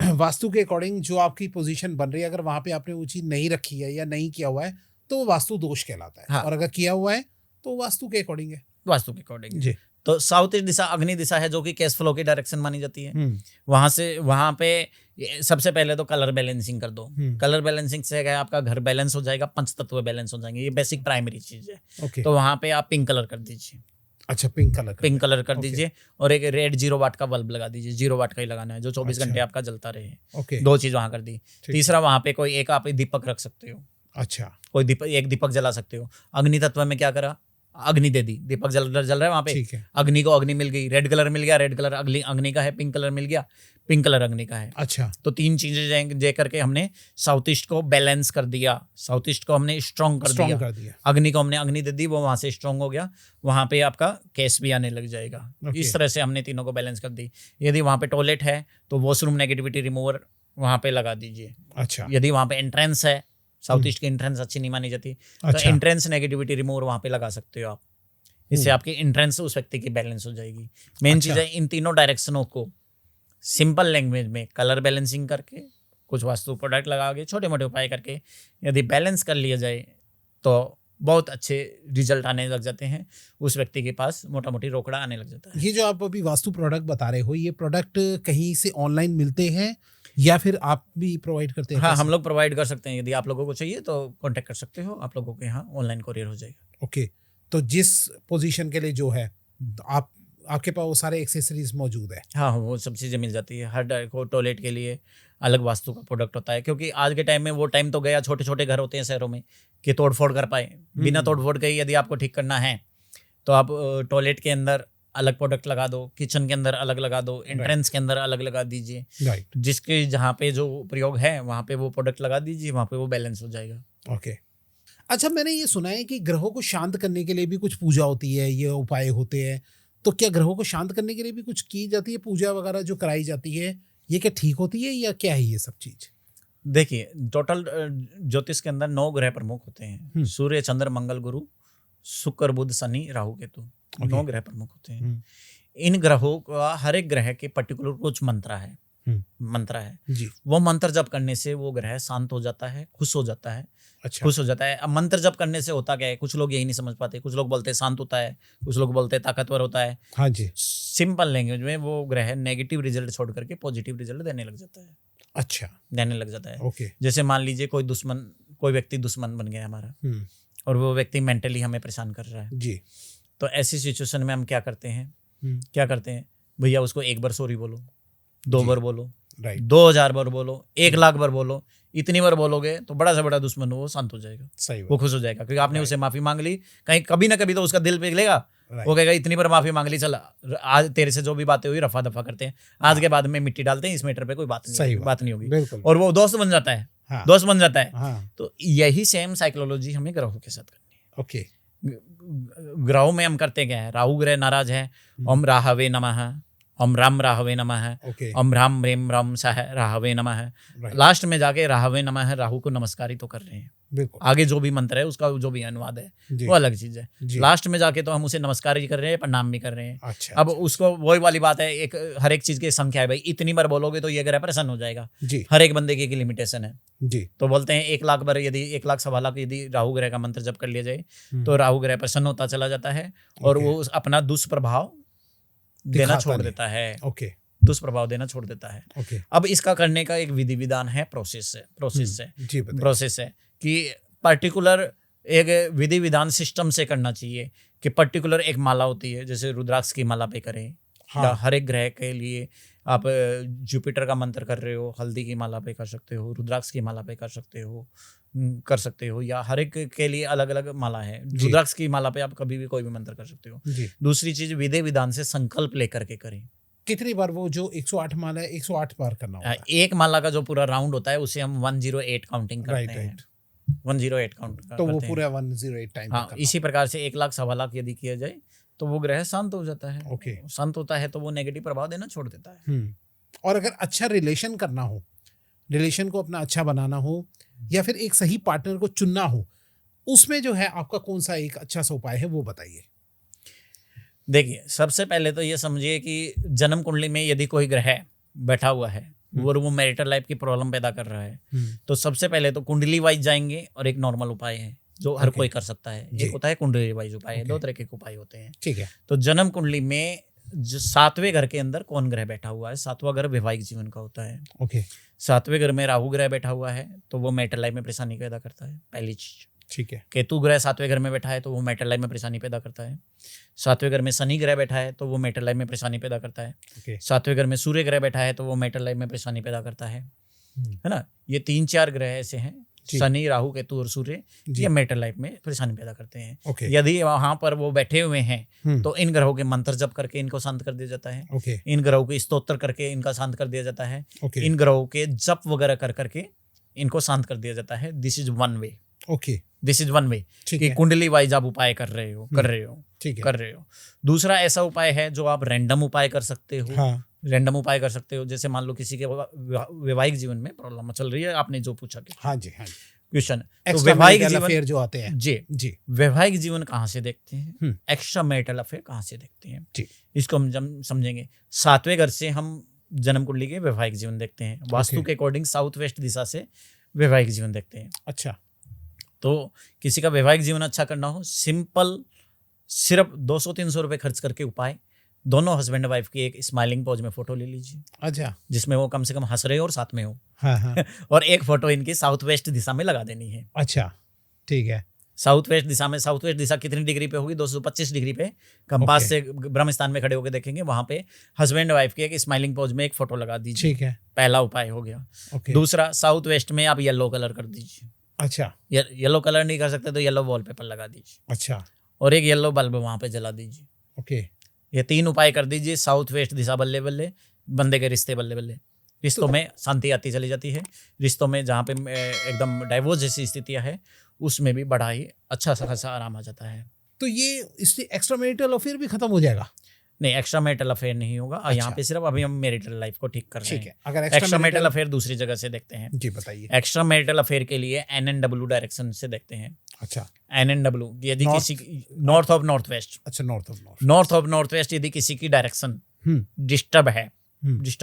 वास्तु के अकॉर्डिंग जो आपकी पोजीशन बन रही है, अगर वहां पे आपने वो चीज नहीं रखी है या नहीं किया हुआ है, तो वो वास्तु दोष कहलाता है। हाँ। और अगर किया हुआ है तो वास्तु के अकॉर्डिंग है। वास्तु के अकॉर्डिंग जी। तो साउथ ईस्ट दिशा अग्नि दिशा है, जो कि कैश फ्लो की डायरेक्शन मानी जाती है। वहां पे सबसे पहले तो कलर बैलेंसिंग कर दो। कलर बैलेंसिंग से क्या है, आपका घर बैलेंस हो जाएगा, पंच तत्व बैलेंस हो जाएंगे। ये बेसिक प्राइमरी चीज है। ओके। तो वहां पे आप पिंक कलर कर दीजिए। अच्छा, पिंक कलर पिंक कलर कर दीजिए, और एक रेड 0 वाट का बल्ब लगा दीजिए। 0 वाट का ही लगाना है, जो 24 घंटे आपका जलता रहे। ओके। 2 चीज वहां कर दी। तीसरा, वहां पे कोई एक आप दीपक रख सकते हो। अच्छा। कोई एक दीपक जला सकते हो। अग्नि तत्व में क्या करा, अग्नि दे दी, दीपक जल रहा है वहां पे। ठीक है। अग्नि को अग्नि मिल गई, रेड कलर मिल गया, रेड कलर अग्नि का है। पिंक कलर मिल गया, पिंक कलर अग्नि का है। अच्छा। तो 3 चीजें दे करके हमने साउथ ईस्ट को बैलेंस कर दिया। साउथ ईस्ट को हमने स्ट्रॉन्ग कर दिया। अग्नि को हमने अग्नि दे दी, वो वहां से स्ट्रॉन्ग हो गया। वहां पे आपका कैश भी आने लग जाएगा। इस तरह से हमने तीनों को बैलेंस कर दी। यदि वहां पे टॉयलेट है तो वॉशरूम नेगेटिविटी रिमूवर वहां पे लगा दीजिए। अच्छा। यदि वहां पे एंट्रेंस है, साउथ ईस्ट की एंट्रेंस अच्छी नहीं मानी जाती, तो एंट्रेंस नेगेटिविटी रिमूवर वहां पे लगा सकते हो आप। इससे आपकी एंट्रेंस उस व्यक्ति की बैलेंस हो जाएगी। मेन चीज है इन तीनों डायरेक्शनों को सिंपल लैंग्वेज में कलर बैलेंसिंग करके, कुछ वास्तु प्रोडक्ट लगा के, छोटे मोटे उपाय करके यदि बैलेंस कर लिया जाए तो बहुत अच्छे रिजल्ट आने लग जाते हैं। उस व्यक्ति के पास मोटा मोटी रोकड़ा आने लग जाता है। ये जो आप अभी वास्तु प्रोडक्ट बता रहे हो, ये प्रोडक्ट कहीं से ऑनलाइन मिलते हैं या फिर आप भी प्रोवाइड करते हैं? हाँ, हम लोग प्रोवाइड कर सकते हैं। यदि आप लोगों को चाहिए तो कांटेक्ट कर सकते हो। आप लोगों के यहाँ ऑनलाइन कोरियर हो जाएगा। ओके। तो जिस पोजीशन के लिए जो है, तो आपके पास वो सारे एक्सेसरीज मौजूद है? हाँ, वो सब चीज़ें मिल जाती है। हर को टॉयलेट के लिए अलग वास्तु का प्रोडक्ट होता है, क्योंकि आज के टाइम में वो टाइम तो गया, छोटे छोटे घर होते हैं शहरों में कि तोड़ फोड़ कर पाए। बिना तोड़ फोड़ के ही यदि आपको ठीक करना है तो आप टॉयलेट के अंदर अलग प्रोडक्ट लगा दो, किचन के अंदर अलग लगा दो, एंट्रेंस के अंदर अलग लगा दीजिए। राइट। जिसके जहाँ पे जो प्रयोग है वहाँ पे वो प्रोडक्ट लगा दीजिए, वहाँ पे वो बैलेंस हो जाएगा। ओके। अच्छा, मैंने ये सुना है कि ग्रहों को शांत करने के लिए भी कुछ पूजा होती है, ये उपाय होते हैं। तो क्या ग्रहों को शांत करने के लिए भी कुछ की जाती है, पूजा वगैरह जो कराई जाती है, ये क्या ठीक होती है या क्या है ये सब चीज? देखिए, टोटल ज्योतिष के अंदर 9 ग्रह प्रमुख होते हैं। सूर्य, चंद्र, मंगल, गुरु, शुक्र, बुध, शनि, राहु, केतु। 9 ग्रह प्रमुख होते हैं। इन ग्रहों का हर एक ग्रह के पर्टिकुलर कुछ मंत्र है जी। वो मंत्र जप करने से वो ग्रह शांत हो जाता है, खुश हो जाता है। अच्छा। खुश हो जाता है। अब मंत्र जप करने से होता क्या है, कुछ लोग यही नहीं समझ पाते। कुछ लोग बोलते हैं शांत होता है, कुछ लोग बोलते हैं ताकतवर होता है। हाँ जी। सिंपल लैंग्वेज में वो ग्रह नेगेटिव रिजल्ट छोड़ करके पॉजिटिव रिजल्ट देने लग जाता है। अच्छा। देने लग जाता है। ओके। जैसे मान लीजिए कोई व्यक्ति दुश्मन बन गया हमारा, और वो व्यक्ति मेंटली हमें परेशान कर रहा है जी। तो ऐसी सिचुएशन में हम क्या करते हैं भैया उसको एक बार सॉरी बोलो। 2 जी। बार बोलो, राइट, 2000 बार बोलो, 1 लाख बार बोलो, इतनी बार बोलोगे तो बड़ा से बड़ा दुश्मन हो वो शांत हो जाएगा, सही वो बात, खुश हो जाएगा, क्योंकि आपने Right. उससे माफी मांग ली। कहीं कभी ना कभी तो उसका दिल पिघलेगा, वो राइट, कहेगा इतनी बार माफी मांग ली, चल आज तेरे से जो भी बातें हुई रफा दफा करते हैं, आज हाँ। के बाद में मिट्टी डालते हैं, इस मैटर पे कोई सही बात नहीं होगी, बिल्कुल, और वो दोस्त बन जाता है, हाँ, दोस्त बन जाता है। हाँ, तो यही सेम साइकोलॉजी हमें ग्रहों के साथ करनी है। ओके, ग्रहों में हम करते क्या है, राहु ग्रह नाराज है, ओम राहवे नमः, ओम राम राहवे नमः, ओके, ओम राम रेम राम सह राहवे नमः। राइट, लास्ट में जाके राहवे नमः राहु को नमस्कार ही तो कर रहे हैं। बिल्कुल, आगे जो भी मंत्र है उसका जो भी अनुवाद है जी, वो अलग चीज है। जी, लास्ट में जाके तो हम उसे नमस्कार ही कर रहे हैं, प्रणाम भी कर रहे हैं। अच्छा, अब उसको वही वाली बात है, एक हर एक चीज की संख्या है भाई, इतनी बार बोलोगे तो ये ग्रह प्रसन्न हो जाएगा। जी, हर एक बंदे की एक लिमिटेशन है। जी, तो बोलते हैं 1 लाख बार, यदि 1 लाख सवा लाख यदि राहु ग्रह का मंत्र जप कर लिया जाए हम्म, तो राहु ग्रह प्रसन्न होता चला जाता है, और ओके, वो अपना दुष्प्रभाव देना दिखाता छोड़ नहीं। देता है, ओके, दुष्प्रभाव देना छोड़ देता है। ओके, अब इसका करने का एक विधि विधान है, प्रोसेस है जी, बताइए, प्रोसेस है कि पर्टिकुलर एक विधि विधान सिस्टम से करना चाहिए, कि पर्टिकुलर एक माला होती है, जैसे रुद्राक्ष की माला पे करें, या हाँ, हर एक ग्रह के लिए आप जुपिटर का मंत्र कर रहे हो, हल्दी की माला पे कर सकते हो, रुद्राक्ष की माला पे कर सकते हो, या हर एक के लिए अलग अलग माला है। जी। रुद्राक्ष की माला पे आप कभी भी कोई भी मंत्र कर सकते हो। जी, दूसरी चीज, विधि विधान से संकल्प लेकर के करें। कितनी बार वो जो 108 माला है 108 बार करना होता है? एक माला का जो पूरा राउंड होता है उसे हम 108 काउंटिंग करते राइट, हैं। राइट, 108 काउंट तो वो करते हैं। पूरा 108 टाइम हाँ, इसी प्रकार से 1 लाख सवा लाख यदि किया जाए तो वो ग्रह शांत हो जाता है। ओके। शांत होता है तो वो नेगेटिव प्रभाव देना छोड़ देता है। और अगर अच्छा रिलेशन करना हो, रिलेशन को अपना अच्छा बनाना हो, या फिर एक सही पार्टनर को चुनना हो, उसमें जो है आपका कौन सा एक अच्छा सा उपाय है वो बताइए। देखिए, सबसे पहले तो ये समझिए कि जन्म कुंडली में यदि कोई ग्रह बैठा हुआ है और वो मैरिटल लाइफ की प्रॉब्लम पैदा कर रहा है, तो सबसे पहले तो कुंडली वाइज जाएंगे, और एक नॉर्मल उपाय है जो हर ओके। कोई कर सकता है। जी। एक होता है कुंडली वाइज उपाय, ओके। 2 तरह के उपाय होते हैं। ठीक है, तो जन्म कुंडली में जो 7वें घर के अंदर कौन ग्रह बैठा हुआ है, 7वां घर वैवाहिक जीवन का होता है। ओके, 7वें घर में राहु ग्रह बैठा हुआ है तो वो मैरिटल लाइफ में परेशानी पैदा करता है, पहली चीज। ठीक है, केतु ग्रह 7वें घर में बैठा है तो वो मैरिटल लाइफ में परेशानी पैदा करता है। 7वें घर में शनि ग्रह बैठा है तो वो मैरिटल लाइफ में परेशानी पैदा करता है। ओके, 7वें घर में सूर्य ग्रह बैठा है तो वो मैरिटल लाइफ में परेशानी पैदा करता है ना। ये 3-4 ग्रह ऐसे हैं, जी। शनि, राहु, केतु और सूर्य, जी। ये मैरिटल लाइफ में परेशानी पैदा करते हैं। ओके, यदि वहां पर वो बैठे हुए हैं तो तो इन ग्रहों के मंत्र जप करके इनको शांत कर दिया जाता है। ओके, इन ग्रहों के स्तोत्र करके इनका शांत कर दिया जाता है। ओके, इन ग्रहों के जप वगैरह कर करके इनको शांत कर दिया जाता है। This is one way, okay, this is one way ठीक कि है, कुंडली वाइज आप उपाय कर रहे हो ठीक है, कर रहे हो। दूसरा ऐसा उपाय है जो आप रैंडम उपाय कर सकते हो। हाँ, रैंडम उपाय कर सकते हो, जैसे मान लो किसी के वैवाहिक जीवन में प्रॉब्लम चल रही है, आपने जो पूछा हाँ जी, हाँ जी, क्वेश्चन, तो एक्स्ट्रा वैवाहिक मैरिटल जीवन, अफेयर जो आते हैं, जी, जी, वैवाहिक जीवन कहाँ से देखते हैं, हम्म। एक्स्ट्रा मैरिटल अफेयर कहाँ से देखते हैं, जी। इसको हम समझेंगे। 7वें घर से हम जन्म कुंडली के वैवाहिक जीवन देखते हैं। वास्तु ओके। के अकॉर्डिंग साउथ वेस्ट दिशा से वैवाहिक जीवन देखते हैं। अच्छा, तो किसी का वैवाहिक जीवन अच्छा करना हो, सिंपल सिर्फ 200-300 रुपये खर्च करके उपाय, दोनों हस्बैंड वाइफ की एक स्माइलिंग पोज में फोटो ले लीजिए, अच्छा, जिसमें वो कम से कम हंस रहे हो और साथ में हो, हाँ, हाँ, और एक फोटो इनकी साउथ वेस्ट दिशा में लगा देनी है। अच्छा, ठीक है, साउथ वेस्ट दिशा में, साउथ वेस्ट दिशा कितनी डिग्री पे होगी, 225 डिग्री पे कंपास ओके। से ब्रह्म स्थान में खड़े होकर देखेंगे, वहां पे हस्बैंड वाइफ की एक स्माइलिंग पोज में एक फोटो लगा दीजिए। ठीक है, पहला उपाय हो गया। ओके, दूसरा, साउथ वेस्ट में आप येलो कलर कर दीजिए। अच्छा, येलो कलर नहीं कर सकते तो येलो वॉलपेपर लगा दीजिए, अच्छा, और एक येलो बल्ब वहां पे जला दीजिए। ओके, ये 3 उपाय कर दीजिए। साउथ वेस्ट दिशा बल्ले बल्ले, बंदे के रिश्ते बल्ले बल्ले, रिश्तों में शांति आती चली जाती है। रिश्तों में जहाँ पे एकदम डाइवोर्स जैसी स्थितियाँ है उसमें भी बड़ा ही अच्छा खासा आराम आ जाता है। तो ये इससे एक्स्ट्रा मैरिटल अफेयर भी खत्म हो जाएगा? नहीं, एक्स्ट्रा मैरिटल अफेयर नहीं होगा। अच्छा। यहाँ पे सिर्फ अभी हम मैरिटल लाइफ को ठीक कर रहे ठीक हैं। है, अगर एक्स्ट्रा मैरिटल अफेयर दूसरी जगह से देखते हैं। जी बताइए। एक्स्ट्रा मैरिटल अफेयर के लिए NNW डायरेक्शन से देखते हैं। अच्छा, NNW यदि North- किसी नॉर्थ ऑफ नॉर्थ वेस्ट, अच्छा, north of north, north of north west यदि किसी की डायरेक्शन डिस्टर्ब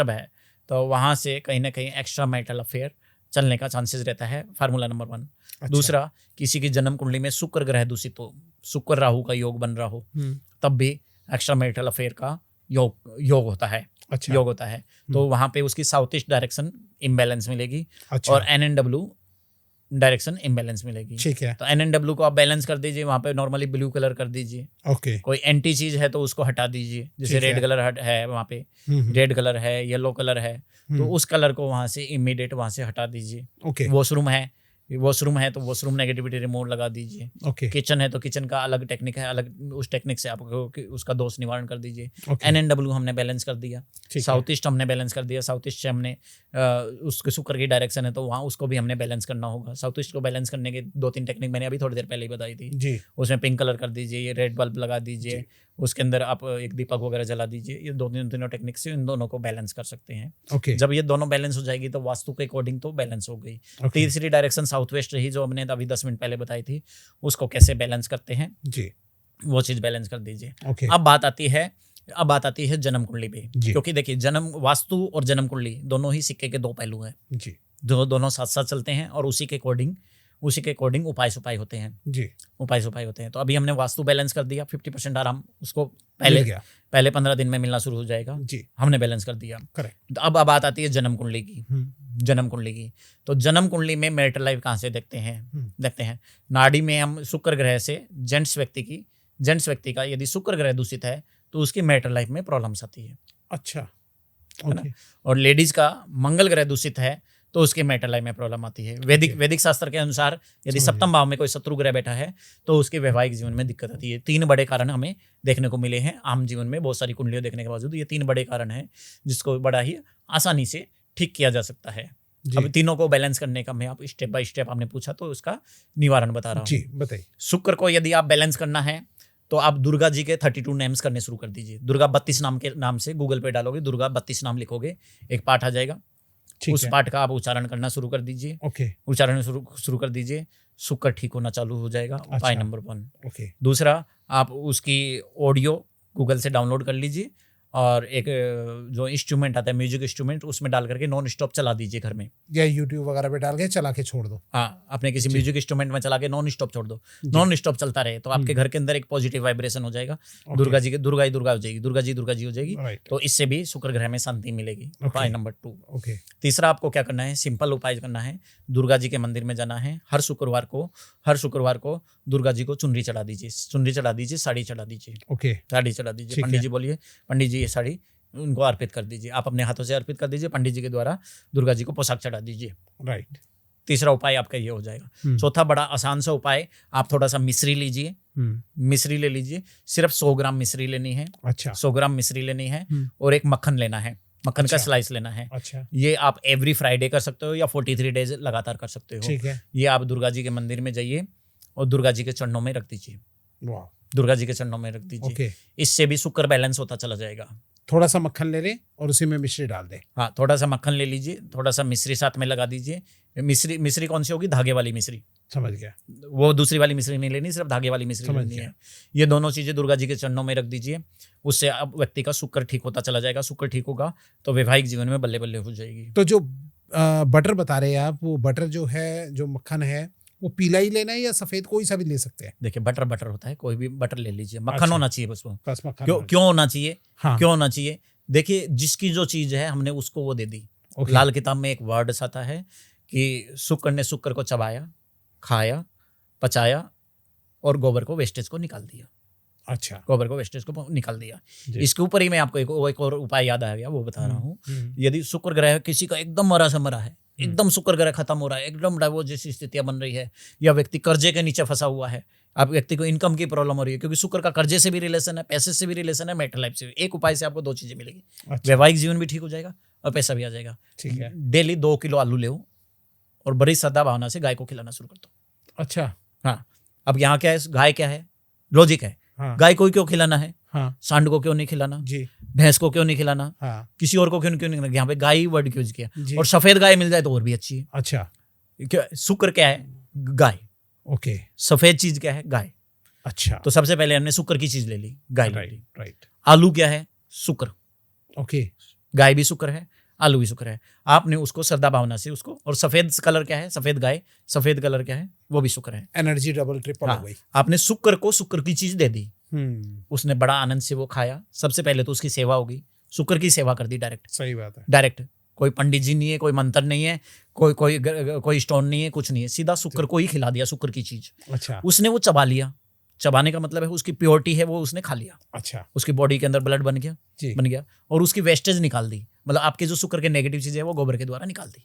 है, तो वहां से कहीं ना कहीं एक्स्ट्रा मैरिटल अफेयर चलने का चांसेस रहता है। Formula number 1। अच्छा, दूसरा, किसी की जन्म कुंडली में शुक्र ग्रह दूषित हो, शुक्र राहु का योग बन रहा हो, तब भी एक्स्ट्रा मैरिटल अफेयर का योग होता है। अच्छा, योग होता है तो वहां पे उसकी साउथ ईस्ट डायरेक्शन इम्बैलेंस मिलेगी। अच्छा, और NNW डायरेक्शन इम्बैलेंस मिलेगी। ठीक है, तो NNW को आप बैलेंस कर दीजिए, वहाँ पे नॉर्मली ब्लू कलर कर दीजिए। ओके, कोई एंटी चीज है तो उसको हटा दीजिए, जैसे ठीक है। रेड कलर है वहाँ पे, हम्म, रेड कलर है, येलो कलर है, तो उस कलर को वहाँ से इमीडिएट वहाँ से हटा दीजिए। ओके, वॉशरूम है तो वॉशरूम नेगेटिविटी रिमूव लगा दीजिए। ओके, किचन है तो किचन का अलग टेक्निक है, अलग उस टेक्निक से आपको उसका दोष निवारण कर दीजिए। ओके, NNW हमने बैलेंस कर दिया, ठीक है। साउथ ईस्ट हमने बैलेंस कर दिया। साउथ ईस्ट से हमने उसके शुक्र की डायरेक्शन है तो वहाँ उसको भी हमने बैलेंस करना होगा। साउथ ईस्ट को बैलेंस करने के 2-3 टेक्निक मैंने अभी थोड़ी देर पहले ही बताई थी। जी, उसमें पिंक कलर कर दीजिए, ये रेड बल्ब लगा दीजिए, उसके अंदर आप एक दीपक वगैरह जला दीजिए। ये तीनों टेक्निक से इन दोनों को बैलेंस कर सकते हैं। ओके, जब ये दोनों बैलेंस हो जाएगी तो वास्तु के अकॉर्डिंग तो बैलेंस हो गई। ओके, तीसरी डायरेक्शन साउथ वेस्ट रही जो हमने अभी 10 मिनट पहले बताई थी, उसको कैसे बैलेंस करते हैं जी, वो चीज बैलेंस कर दीजिए। ओके, अब बात आती है जन्म कुंडली पे, जी। क्योंकि देखिए जन्म वास्तु और जन्म कुंडली दोनों ही सिक्के के दो पहलू हैं, जी, जो दोनों साथ साथ चलते हैं और उसी के अकॉर्डिंग उपाय होते हैं। जी, उपाय होते हैं। तो अभी हमने वास्तु बैलेंस कर दिया, 50% आराम उसको मिल गया, पहले 15 दिन में मिलना शुरू हो जाएगा। जी, हमने बैलेंस कर दिया। करेक्ट, तो अब बात आती है जन्म कुंडली की। जन्म कुंडली तो जन्म कुंडली में मैरिटल लाइफ कहाँ से देखते हैं? नाड़ी में हम शुक्र ग्रह से जेंट्स व्यक्ति का यदि शुक्र ग्रह दूषित है तो उसकी मैरिटल लाइफ में प्रॉब्लम्स आती है। अच्छा, है ना? ओके, और लेडीज का मंगल ग्रह दूषित है तो उसके मैरिटल लाइफ में प्रॉब्लम आती है। वैदिक शास्त्र के अनुसार यदि समझ सप्तम भाव में कोई शत्रु ग्रह बैठा है तो उसके वैवाहिक जीवन में दिक्कत आती है। 3 बड़े कारण हमें देखने को मिले हैं आम जीवन में, बहुत सारी कुंडलियों देखने के बावजूद ये 3 बड़े कारण हैं जिसको बड़ा ही आसानी से ठीक किया जा सकता है। जी, अब तीनों को बैलेंस करने का मैं आप स्टेप बाय स्टेप आपने पूछा तो उसका निवारण बता रहा हूँ। जी, बताइए। शुक्र को यदि आप बैलेंस करना है तो आप दुर्गा जी के 32 नेम्स करने शुरू कर दीजिए। दुर्गा 32 नाम के नाम से गूगल पे डालोगे, दुर्गा 32 नाम लिखोगे, एक पाठ आ जाएगा। ठीक उस है, पाठ का आप उच्चारण करना शुरू कर दीजिए। ओके, उच्चारण शुरू कर दीजिए, शुक्र ठीक होना चालू हो जाएगा। उपाय अच्छा। नंबर 1। ओके, दूसरा, आप उसकी ऑडियो गूगल से डाउनलोड कर लीजिए और एक जो इंस्ट्रूमेंट आता है म्यूजिक इंस्ट्रूमेंट, उसमें डाल करके नॉन स्टॉप चला दीजिए घर में। या यूट्यूब वगैरह पे डाल के चला के छोड़ दो। हाँ, अपने किसी जी। म्यूजिक इंस्ट्रूमेंट में चला के नॉन स्टॉप छोड़ दो। जी। नॉन स्टॉप चलता रहे तो आपके घर के अंदर एक पॉजिटिव वाइब्रेशन हो जाएगा। ओके, दुर्गा जी हो जाएगी, दुर्गा जी हो जाएगी। राइट, तो इससे भी शुक्र ग्रह में शांति मिलेगी। उपाय नंबर 2। ओके, तीसरा, आपको क्या करना है? सिंपल उपाय करना है। दुर्गा जी के मंदिर में जाना है। हर शुक्रवार को दुर्गा जी को चुनरी चढ़ा दीजिए, साड़ी चढ़ा दीजिए, ओके, ठीक पंडित है। जी बोलिए, पंडित जी ये साड़ी उनको अर्पित कर दीजिए। आप अपने हाथों से अर्पित कर दीजिए, पंडित जी के द्वारा दुर्गा जी को पोशाक चढ़ा दीजिए। राइट, तीसरा उपाय आपका ये हो जाएगा। चौथा बड़ा आसान सा उपाय, आप थोड़ा सा मिश्री लीजिए, मिश्री ले लीजिए। सिर्फ 100 ग्राम मिश्री लेनी है। अच्छा, 100 ग्राम मिश्री लेनी है और एक मक्खन लेना है, मक्खन का अच्छा। स्लाइस लेना है। अच्छा, ये आप एवरी फ्राइडे कर सकते हो या 43 डेज लगातार कर सकते हो। ठीक है, ये आप दुर्गा जी के मंदिर में जाइए और दुर्गा जी के चरणों में रख दीजिए। वाह, दुर्गा जी के चरणों में रख दीजिए। ओके। इससे भी शुक्र बैलेंस होता चला जाएगा। थोड़ा सा मक्खन ले ले और उसी में मिश्री डाल दे। हाँ, थोड़ा सा मक्खन ले लीजिए, थोड़ा सा मिश्री साथ में लगा दीजिए। मिश्री कौन सी होगी? धागे वाली मिश्री। समझ गया, वो दूसरी वाली मिश्री नहीं लेनी, सिर्फ धागे वाली मिश्री समझ लेनी गया। है। ये दोनों चीजें दुर्गा जी के चरणों में रख दीजिए। उससे अब व्यक्ति का शुक्र ठीक होता चला जाएगा। शुक्र ठीक होगा तो वैवाहिक जीवन में बल्ले बल्ले हो जाएगी। तो जो बटर बता रहे हैं आप, वो बटर जो है, जो मक्खन है, वो पीला ही लेना है या सफेद कोई सा भी ले सकते हैं? देखिए, बटर होता है, कोई भी बटर ले लीजिए, मक्खन अच्छा। होना चाहिए बस वो। बस मक्खन क्यों होना क्यों होना चाहिए? हाँ। क्यों होना चाहिए? देखिए, जिसकी जो चीज है हमने उसको वो दे दी। ओके। लाल किताब में एक वर्ड आता है कि शुक्र ने शुक्र को चबाया, खाया, पचाया और गोबर को वेस्टेज को निकाल दिया। अच्छा, गोबर को वेस्टेज को निकाल दिया। जी। इसके ऊपर ही मैं आपको एक और उपाय याद आ गया, वो बता रहा हूँ। हम्म, यदि शुक्र ग्रह किसी का एकदम मरा सा मरा है, एकदम शुक्र ग्रह खत्म हो रहा है, एकदम डाइवोर्स जैसी स्थितियां बन रही है, या व्यक्ति कर्जे के नीचे फंसा हुआ है, आप व्यक्ति को इनकम की प्रॉब्लम हो रही है, क्योंकि शुक्र का कर्जे से भी रिलेशन है, पैसे से भी रिलेशन है, मैरिटल लाइफ से भी। एक उपाय से आपको 2 चीजें मिलेगी। अच्छा, वैवाहिक जीवन भी ठीक हो जाएगा और पैसा भी आ जाएगा। ठीक है। डेली 2 किलो आलू ले और बड़ी श्रद्धा भावना से गाय को खिलाना शुरू कर दो। अच्छा, हाँ, अब यहाँ क्या है? गाय क्या है? लॉजिक है। हाँ, गाय को क्यों खिलाना है? हाँ, सांड को क्यों नहीं खिलाना? जी, भैंस को क्यों नहीं खिलाना? हाँ, किसी और को क्यों नहीं खिलाना? यहाँ पे गाय ही वर्ड यूज किया। जी। और सफेद गाय मिल जाए तो और भी अच्छी है। अच्छा, शुक्र क्या है? गाय। ओके, सफेद चीज क्या है? गाय। अच्छा, तो सबसे पहले हमने शुक्र की चीज ले ली, गाय ले ली। राइट, राइट, आलू क्या है? शुक्र। ओके, गाय भी शुक्र है, आलू भी शुक्र है। आपने उसको श्रद्धा भावना से उसको, और सफेद कलर क्या है? सफेद गाय। सफेद कलर क्या है? वो भी शुक्र है। एनर्जी डबल ट्रिपल हाँ, हो गई। आपने शुक्र को शुक्र की चीज दे दी, उसने बड़ा आनंद से वो खाया। सबसे पहले तो उसकी सेवा होगी, शुक्र की सेवा कर दी डायरेक्ट। सही बात है। डायरेक्ट कोई पंडित जी नहीं है, कोई मंत्र नहीं है, कोई स्टोन नहीं है, कुछ नहीं है, सीधा शुक्र को ही खिला दिया, शुक्र की चीज। अच्छा उसने वो चबा लिया, चबाने का मतलब है उसकी प्योरिटी है वो उसने खा लिया, अच्छा उसकी बॉडी के अंदर ब्लड बन जी। गया और उसकी वेस्टेज निकाल दी, मतलब आपके जो शुक्र के नेगेटिव चीजें है वो गोबर के द्वारा निकाल दी।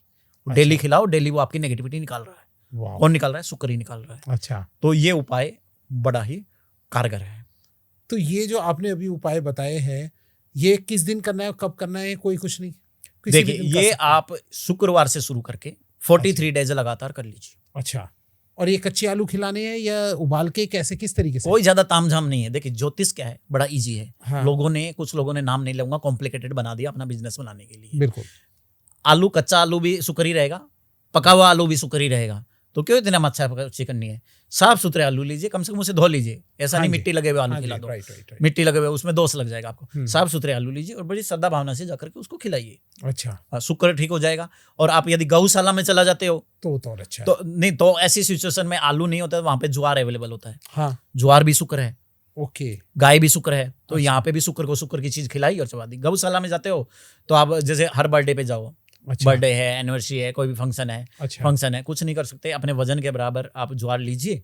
अच्छा। डेली खिलाओ, डेली वो आपकी नेगेटिविटी निकाल रहा है। वाह। कौन निकाल रहा है? शुक्र ही निकाल रहा है। अच्छा, तो ये उपाय बड़ा ही कारगर है। तो ये जो आपने अभी उपाय बताए हैं, ये किस दिन करना है, कब करना है, कोई कुछ नहीं? किसी भी देखिए दिन कर ये सकते हैं? आप शुक्रवार से शुरू करके 43 डेज लगातार कर लीजिए। अच्छा, और ये कच्चे आलू खिलाने हैं या उबाल के, कैसे, किस तरीके से? कोई ज्यादा तामझाम नहीं है। देखिए ज्योतिष क्या है, बड़ा इजी है। हाँ। कुछ लोगों ने, नाम नहीं लूंगा, कॉम्प्लिकेटेड बना दिया अपना बिजनेस बनाने के लिए। बिल्कुल। आलू, कच्चा आलू भी शुक्र ही रहेगा, पका हुआ आलू भी शुक्र ही रहेगा, तो क्यों इतना मच्छा करनी है? साफ सुथरे आलू लीजिए, कम से कम उसे धो लीजिए। ऐसा हाँ नहीं जी, मिट्टी लगे हुए आलू हाँ खिला जी, दो, राइट। मिट्टी लगे हुए उसमें दोष लग जाएगा आपको। हम्म। साफ सुथरे आलू लीजिए और बड़ी श्रद्धा भावना से जाकर के उसको खिलाइए। अच्छा, शुक्र ठीक हो जाएगा। और आप यदि गौशाला में चला जाते हो तो और अच्छा है। तो नहीं, तो ऐसी सिचुएशन में आलू नहीं होता है, वहां पे ज्वार अवेलेबल होता है। हाँ, ज्वार भी शुक्र है, ओके। गाय भी शुक्र है, तो अच्छा। यहाँ पे भी शुक्र को शुक्र की चीज खिलाई और चबा दी। गौशाला में जाते हो तो आप जैसे हर बर्थडे पे जाओ, अच्छा, बर्थडे है, एनिवर्सरी है, कोई भी फंक्शन है, अच्छा, कुछ नहीं कर सकते, अपने वजन के बराबर आप ज्वार लीजिए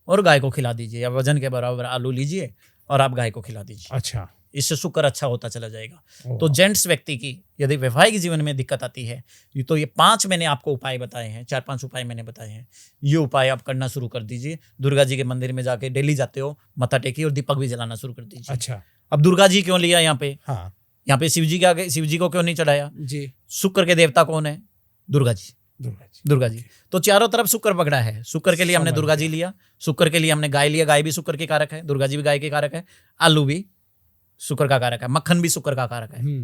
और गाय को खिला दीजिए, या वजन के बराबर आलू लीजिए और आप गाय को खिला दीजिए। अच्छा। इससे शुक्र अच्छा होता चला जाएगा। ओ, तो जेंट्स व्यक्ति की यदि वैवाहिक जीवन में दिक्कत आती है, तो ये 5 मैंने आपको उपाय बताए हैं, 4-5 उपाय मैंने बताए हैं, ये उपाय आप करना शुरू कर दीजिए। दुर्गा जी के मंदिर में जाके डेली जाते हो, मत्था टेकिए और दीपक भी जलाना शुरू कर दीजिए। अच्छा, अब दुर्गा जी क्यों लिया यहाँ पे? हाँ यहाँ पे शिव जी के आगे, शिव जी को क्यों नहीं चढ़ाया? जी, शुक्र के देवता कौन है? दुर्गा जी। दुर्गा जी। तो चारों तरफ शुक्र पकड़ा है। शुक्र के लिए हमने समझ दुर्गा जी लिया, शुक्र के लिए हमने गाय लिया, गाय भी शुक्र के कारक है, दुर्गा जी भी गाय के कारक है, आलू भी शुक्र का कारक है, मक्खन भी शुक्र का कारक है।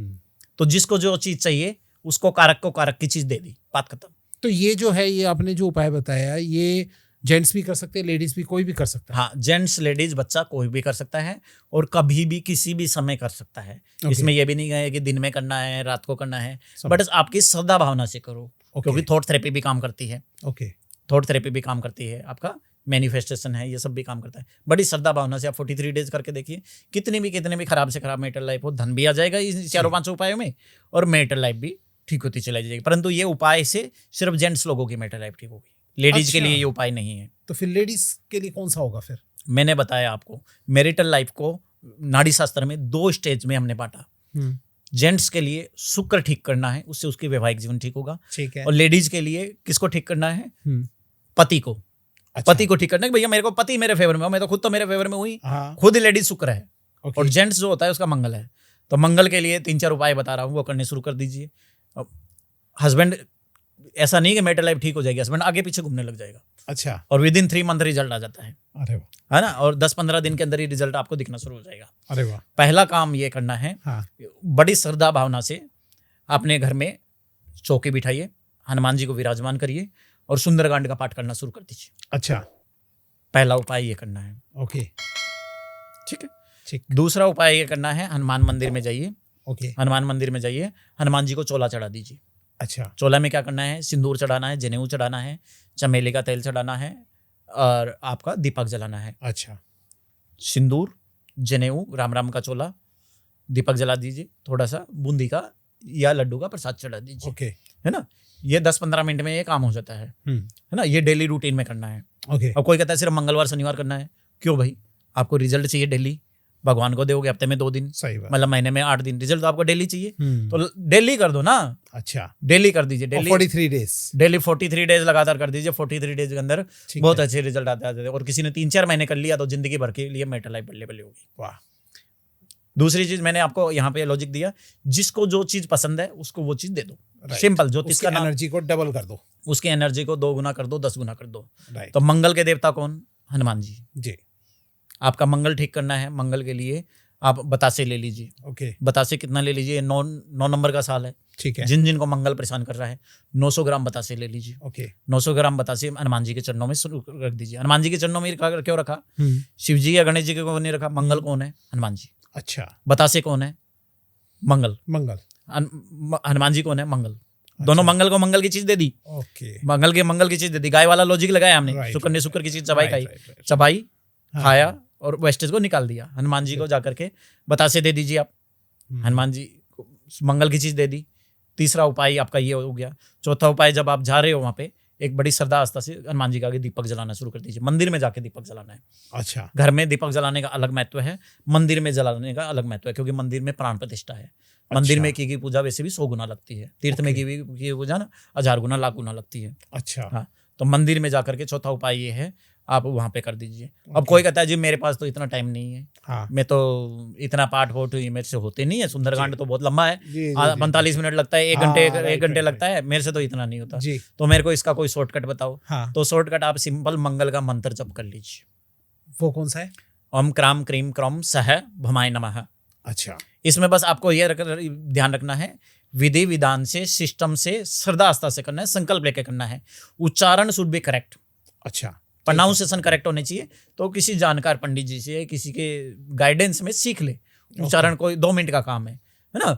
तो जिसको जो चीज चाहिए उसको कारक को कारक की चीज दे दी, बात खत्म। तो ये जो है, ये आपने जो उपाय बताया, ये जेंट्स भी कर सकते हैं, लेडीज भी, कोई भी कर सकता है? हाँ, जेंट्स, लेडीज, बच्चा कोई भी कर सकता है और कभी भी किसी भी समय कर सकता है। इसमें यह भी नहीं है कि दिन में करना है, रात को करना है, बट आपकी श्रद्धा भावना से करो। क्योंकि थॉट थेरेपी भी काम करती है। ओके, थॉट थेरेपी भी काम करती है, आपका मैनिफेस्टेशन है, ये सब भी काम करता है। बड़ी श्रद्धा भावना से आप 43 डेज करके देखिए, कितने भी खराब से खराब मैरिटल लाइफ हो, धन भी आ जाएगा इस 4-5 उपायों में और मैरिटल लाइफ भी ठीक होती चलाई जाएगी। परंतु ये उपाय से सिर्फ जेंट्स लोगों की मैरिटल लाइफ ठीक होगी, लेडीज के लिए ये उपाय नहीं है। तो फिर लेडीज के लिए कौन सा होगा फिर? मैंने बताया आपको, मैरिटल लाइफ को नाड़ी शास्त्र में 2 स्टेज में हमने बांटा। जेंट्स के लिए शुक्र ठीक करना है, उससे उसकी वैवाहिक जीवन ठीक होगा। ठीक है। और लेडीज के लिए किसको ठीक करना है? पति को। अच्छा। पति को ठीक करना है कि भैया मेरे को पति मेरे फेवर में हो, मैं तो खुद तो मेरे फेवर में हुई। हाँ। खुद लेडीज शुक्र है। ओके। और जेंट्स जो होता है उसका मंगल है। तो मंगल के लिए 3-4 उपाय बता रहा हूँ, वो करने शुरू कर दीजिए। हस्बैंड, ऐसा नहीं कि मैरिटल लाइफ ठीक हो जाएगी, हस्बैंड आगे पीछे घूमने लग जाएगा। अच्छा। और विद इन 3 मंथ रिजल्ट आ जाता है। अरे वाह। है ना? और 10-15 दिन के अंदर ही रिजल्ट आपको दिखना शुरू हो जाएगा। अरे वाह। पहला काम ये करना है, हाँ। बड़ी श्रद्धा भावना से अपने घर में चौकी बिठाइए, हनुमान जी को विराजमान करिए और सुंदरकांड का पाठ करना शुरू कर दीजिए। अच्छा। पहला उपाय ये करना है। ओके, ठीक है। ठीक। दूसरा उपाय ये करना है, हनुमान मंदिर में जाइए। ओके। हनुमान मंदिर में जाइए, हनुमान जी को चोला चढ़ा दीजिए। अच्छा। चोला में क्या करना है? सिंदूर चढ़ाना है, जनेऊ चढ़ाना है, चमेली का तेल चढ़ाना है और आपका दीपक जलाना है। अच्छा। सिंदूर, जनेऊ, राम राम का चोला, दीपक जला दीजिए, थोड़ा सा बूंदी का या लड्डू का प्रसाद चढ़ा दीजिए। ओके। है ना? ये 10-15 मिनट में ये काम हो जाता है ना? ये डेली रूटीन में करना है। ओके। अब कोई कहता है सिर्फ मंगलवार शनिवार करना है। क्यों भाई? आपको रिजल्ट चाहिए डेली, भगवान को दोगे हफ्ते में 2 दिन, सही बात। मतलब महीने में 8 दिन, रिजल्ट तो आपको डेली चाहिए। तो डेली कर दो ना। अच्छा। डेली कर दीजिए, डेली 43 डेज, डेली 43 डेज लगातार कर दीजिए। 43 डेज के अंदर बहुत अच्छे रिजल्ट आते हैं। और किसी ने 3-4 महीने कर लिया तो जिंदगी भर के लिए मैरिटल लाइफ बल्ले होगी। वाह। दूसरी चीज मैंने आपको यहाँ पे लॉजिक दिया, जिसको जो चीज पसंद है उसको वो चीज दे दो। सिंपल। ज्योतिष का नाम, एनर्जी को डबल कर दो, उसकी एनर्जी को 2 गुना कर दो, 10 गुना कर दो। राइट। तो मंगल के देवता कौन? हनुमान जी। जी। आपका मंगल ठीक करना है, मंगल के लिए आप बतासे ले लीजिए। ओके। बतासे कितना ले लीजिए? 9 नंबर का साल है। ठीक है। जिन को मंगल परेशान कर रहा है, 900 ग्राम बतासे ले लीजिए। ओके। 900 ग्राम बतासे हनुमान जी के चरणों में रख दीजिए। हनुमान जी के चरणों में क्यों रखा? शिव जी या गणेश जी के कौन नहीं रखा? मंगल कौन है? हनुमान जी। अच्छा। बतासे कौन है? मंगल। हनुमान जी कौन है? मंगल। दोनों मंगल को मंगल की चीज दे दी। ओके। मंगल की चीज दे दी। गाय वाला लॉजिक लगाया हमने। शुक्र ने शुक्र की चीज चबाई खाई, चबाई खाया और वेस्टेज को निकाल दिया। हनुमान जी को जाकर के बतासे दे दीजिए आप। हनुमान जी को मंगल की चीज दे दी। तीसरा उपाय आपका ये हो गया। चौथा उपाय, जब आप जा रहे हो वहाँ पे एक बड़ी श्रद्धा आस्था से हनुमान जी का आगे दीपक जलाना शुरू कर दीजिए। मंदिर में जाके दीपक जलाना है। अच्छा, घर में दीपक जलाने का अलग महत्व है, मंदिर में जलाने का अलग महत्व है, क्योंकि मंदिर में प्राण प्रतिष्ठा है। मंदिर अच्छा। में की गई पूजा वैसे भी 100 गुना लगती है, तीर्थ में ओके। की गई पूजा ना 1000 गुना, लाख गुना लगती है। अच्छा। हाँ, तो मंदिर में जाकर के चौथा उपाय ये है, आप वहाँ पे कर दीजिए। अब ओके। कोई कहता है जी मेरे पास तो इतना टाइम नहीं है, हाँ मैं तो इतना पाठ वोट मेरे से होते नहीं है, सुंदरकांड तो बहुत लंबा है, जी जी जी 45 मिनट लगता है, 1 हाँ, घंटे राइट, 1 घंटे राइट, लगता है, मेरे से तो इतना नहीं होता। जी। तो मेरे को इसका कोई शॉर्टकट बताओ। हाँ, तो शॉर्टकट, आप सिंपल मंगल का मंत्र जप कर लीजिए। वो कौन सा है? ओम क्राम क्रीम क्रौम सह भमाय नमः। अच्छा, इसमें बस आपको ये ध्यान रखना है, विधि विधान से, सिस्टम से, श्रद्धा आस्था से करना है, संकल्प लेके करना है। उच्चारण शुड बी करेक्ट, अच्छा, प्रोनाउंसिएशन करेक्ट होने चाहिए। तो किसी जानकार पंडित जी से, किसी के गाइडेंस में सीख ले। उच्चारण कोई 2 मिनट का काम है ना।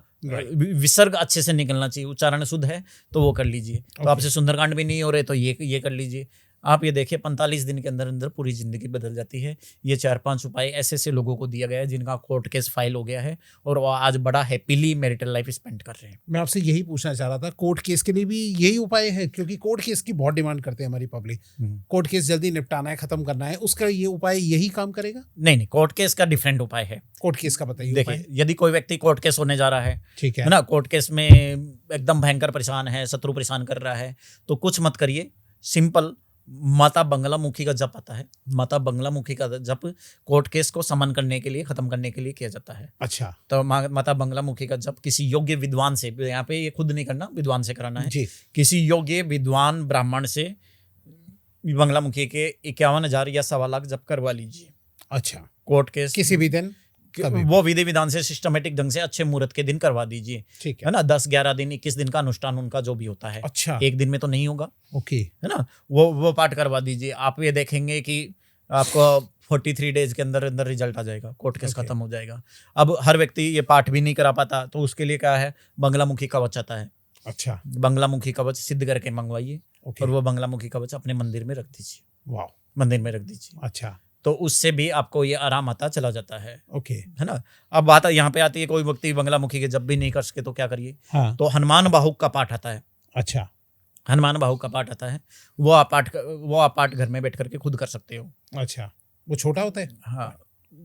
विसर्ग अच्छे से निकलना चाहिए, उच्चारण शुद्ध है तो वो कर लीजिए। तो आपसे सुंदरकांड भी नहीं हो रहे तो ये कर लीजिए। आप ये देखिए 45 दिन के अंदर अंदर पूरी जिंदगी बदल जाती है। ये 4-5 उपाय ऐसे ऐसे लोगों को दिया गया है जिनका कोर्ट केस फाइल हो गया है और वो आज बड़ा हैप्पीली मैरिटल लाइफ स्पेंड कर रहे हैं। मैं आपसे यही पूछना चाह रहा था, कोर्ट केस के लिए भी यही उपाय है? क्योंकि कोर्ट केस की बहुत डिमांड करते हैं हमारी पब्लिक। कोर्ट केस जल्दी निपटाना है, खत्म करना है, उसका ये उपाय यही काम करेगा? नहीं, कोर्ट केस का डिफरेंट उपाय है। कोर्ट केस का बताइए। देखिए, यदि कोई व्यक्ति कोर्ट केस होने जा रहा है, ठीक है ना, कोर्ट केस में एकदम भयंकर परेशान है, शत्रु परेशान कर रहा है, तो कुछ मत करिए। सिंपल माता बंगलामुखी का जप आता है। माता बंगलामुखी का जप कोर्ट केस को समन करने के लिए, खत्म करने के लिए किया जाता है। अच्छा, तो माता बंगलामुखी का जप किसी योग्य विद्वान से, यहाँ पे ये खुद नहीं करना, विद्वान से कराना है जी। किसी योग्य विद्वान ब्राह्मण से बंगलामुखी के 51,000 या 1.25 लाख जप करवा लीजिए। अच्छा, कोर्ट केस किसी भी दिन कभी? वो विधि विधान से सिस्टमेटिक ढंग से अच्छे मुहूर्त के दिन करवा दीजिए, ठीक है ना। 10-11 दिन, 21 दिन का अनुष्ठान उनका जो भी होता है। अच्छा, एक दिन में तो नहीं होगा, ओके, है ना। वो पाठ करवा दीजिए। आप ये देखेंगे कि आपको 43 डेज के अंदर अंदर रिजल्ट आ जाएगा, कोर्ट केस खत्म हो जाएगा। अब हर व्यक्ति ये पाठ भी नहीं करा पाता, तो उसके लिए क्या है, बंगलामुखी कवच आता है। अच्छा, बंगलामुखी कवच सिद्ध करके मंगवाइए ओके, और वो बंगलामुखी कवच अपने मंदिर में रख दीजिए। वाह, मंदिर में रख दीजिए, अच्छा, तो उससे भी आपको ये आराम आता चला जाता है, ओके, है ना। अब बात यहाँ पे आती है, कोई व्यक्ति बंगलामुखी के जब भी नहीं कर सके तो क्या करिए। हाँ, तो हनुमान बाहुक का पाठ आता है। अच्छा, हनुमान बाहुक का पाठ आता है, वो आप पाठ घर में बैठ करके खुद कर सकते हो। अच्छा, वो छोटा होता है? हाँ,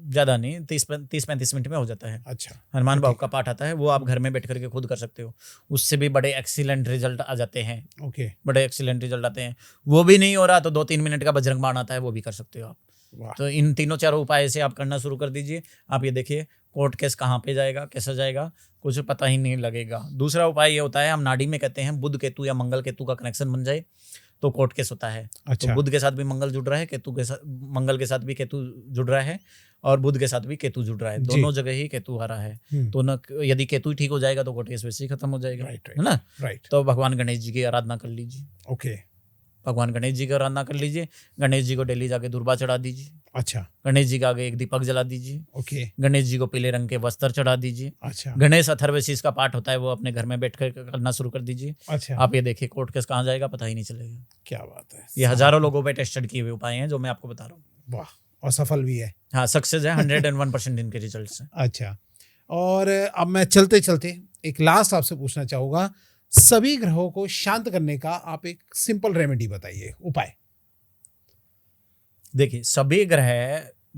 ज़्यादा नहीं, 30-35 मिनट में हो जाता है। अच्छा, हनुमान बाहुक का पाठ आता है, वो आप घर में बैठ करके खुद कर सकते हो। उससे भी बड़े एक्सीलेंट रिजल्ट आ जाते हैं, ओके, बड़े एक्सीलेंट रिजल्ट आते हैं। वो भी नहीं हो रहा तो 2-3 मिनट का बजरंग बाण आता है, वो भी कर सकते हो आप। वाह, तो इन तीनों चारों उपाय से आप करना शुरू कर दीजिए। आप ये देखिए कोर्ट केस कहाँ पे जाएगा, कैसा जाएगा, कुछ पता ही नहीं लगेगा। दूसरा उपाय ये होता है, हम नाड़ी में कहते हैं बुध केतु या मंगल केतु का कनेक्शन बन जाए तो कोर्ट केस होता है। अच्छा, तो बुध के साथ भी मंगल जुड़ रहा है, केतु के साथ, मंगल के साथ भी केतु जुड़ रहा है और बुध के साथ भी केतु जुड़ रहा है, दोनों जगह ही केतु हरा है। तो न, यदि केतु ठीक हो जाएगा तो कोर्ट केस वैसे ही खत्म हो जाएगा, राइट, है ना। राइट, तो भगवान गणेश जी की आराधना कर लीजिए। ओके, भगवान गणेश जी की आराधना कर लीजिए। गणेश जी को डेली जाके दुर्बा चढ़ा दीजिए। अच्छा, गणेश जी के आगे एक दीपक जला दीजिए। ओके, गणेश जी को पीले रंग के वस्त्र चढ़ा दीजिए। अच्छा, गणेश अथर्वशीष का पाठ होता है, वो अपने घर में बैठ कर करना शुरू कर दीजिए। अच्छा, आप ये देखिए कोर्ट केस कहाँ जाएगा पता ही नहीं चलेगा। क्या बात है, ये हजारों लोगों पे टेस्टेड किए हुए उपाय हैं जो मैं आपको बता रहा हूँ। वाह, और सफल भी है। हाँ, सक्सेस है, 101% इनके रिजल्ट्स हैं। अच्छा, और अब मैं चलते चलते एक लास्ट आपसे पूछना चाहूँगा, सभी ग्रहों को शांत करने का आप एक सिंपल रेमेडी बताइए, उपाय। देखिए, सभी ग्रह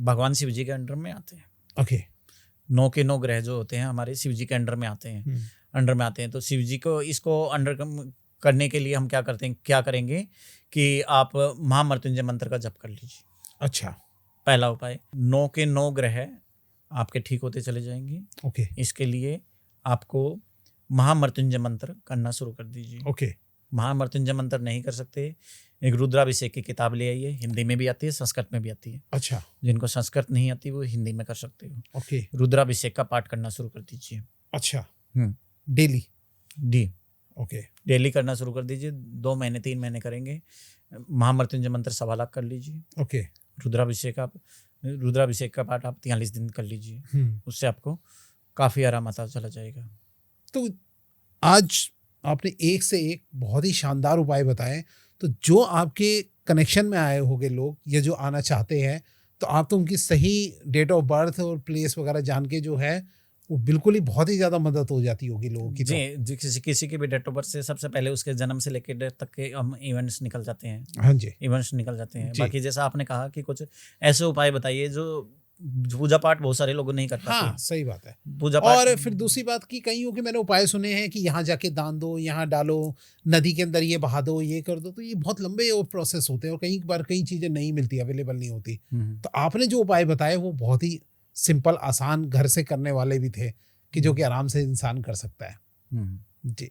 भगवान शिव जी के अंडर में आते हैं। ओके, 9 के 9 ग्रह जो होते हैं हमारे शिव जी के अंडर में आते हैं, अंडर में आते हैं। तो शिव जी को इसको अंडर करने के लिए हम क्या करेंगे कि आप महामृत्युंजय मंत्र का जप कर लीजिए। अच्छा, पहला उपाय, 9 के 9 ग्रह आपके ठीक होते चले जाएंगे। ओके, इसके लिए आपको महामृत्युंजय मंत्र करना शुरू कर दीजिए। ओके, महामृत्युंजय मंत्र नहीं कर सकते, एक रुद्राभिषेक की किताब ले आइए, हिंदी में भी आती है, संस्कृत में भी आती है। अच्छा, जिनको संस्कृत नहीं आती वो हिंदी में कर सकते हो। ओके, रुद्राभिषेक का पाठ करना शुरू कर दीजिए। अच्छा, हम्म, डेली? डी ओके, डेली करना शुरू कर दीजिए। 2 महीने 3 महीने करेंगे। महामृत्युंजय मंत्र 1.25 लाख कर लीजिए। ओके, रुद्राभिषेक का पाठ आप 43 दिन कर लीजिए। उससे आपको काफ़ी आराम आता चला जाएगा। तो आज आपने एक से एक बहुत ही शानदार उपाय बताए। तो जो आपके कनेक्शन में आए होंगे लोग या जो आना चाहते हैं, तो आप तो उनकी सही डेट ऑफ बर्थ और प्लेस वगैरह जान के जो है वो बिल्कुल ही बहुत ही ज़्यादा मदद हो जाती होगी लोगों की। तो जी किसी की भी डेट ऑफ बर्थ से सबसे पहले उसके जन्म से लेकर डेथ तक के हम इवेंट्स निकल जाते हैं। हाँ जी इवेंट्स निकल जाते हैं। जी। बाकी जैसा आपने कहा कि कुछ ऐसे उपाय बताइए जो पूजा पाठ बहुत सारे लोग नहीं कर पाते। हाँ सही बात है। पूजा पाठ और फिर दूसरी बात की कईयों के मैंने उपाय सुने हैं कि यहाँ जाके दान दो, यहाँ डालो, नदी के अंदर ये बहा दो, ये कर दो, तो ये बहुत लंबे वो प्रोसेस होते हैं और कई बार कई चीज़ें नहीं मिलती, अवेलेबल नहीं होती। तो आपने जो उपाय बताए वो बहुत ही सिंपल, आसान, घर से करने वाले भी थे कि जो कि आराम से इंसान कर सकता है। जी,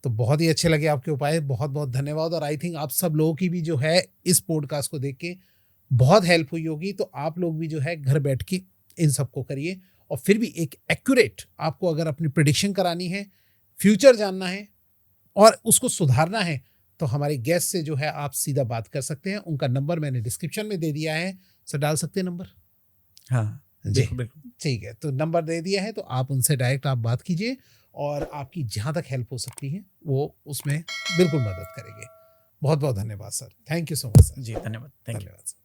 तो बहुत ही अच्छे लगे आपके उपाय, बहुत बहुत धन्यवाद। और आई थिंक आप सब लोगों की भी जो है इस पॉडकास्ट को देख के बहुत हेल्प हुई होगी। तो आप लोग भी जो है घर बैठ के इन सबको करिए और फिर भी एक एक्यूरेट, आपको अगर अपनी प्रिडिक्शन करानी है, फ्यूचर जानना है और उसको सुधारना है, तो हमारे गेस्ट से जो है आप सीधा बात कर सकते हैं। उनका नंबर मैंने डिस्क्रिप्शन में दे दिया है, सर डाल सकते हैं नंबर? हाँ जी बिल्कुल। ठीक है, तो नंबर दे दिया है, तो आप उनसे डायरेक्ट आप बात कीजिए और आपकी जहाँ तक हेल्प हो सकती है वो उसमें बिल्कुल मदद करेंगे। बहुत बहुत धन्यवाद sir, thank you so much sir. जी धन्यवाद। Thank you. धन्यवाद सर।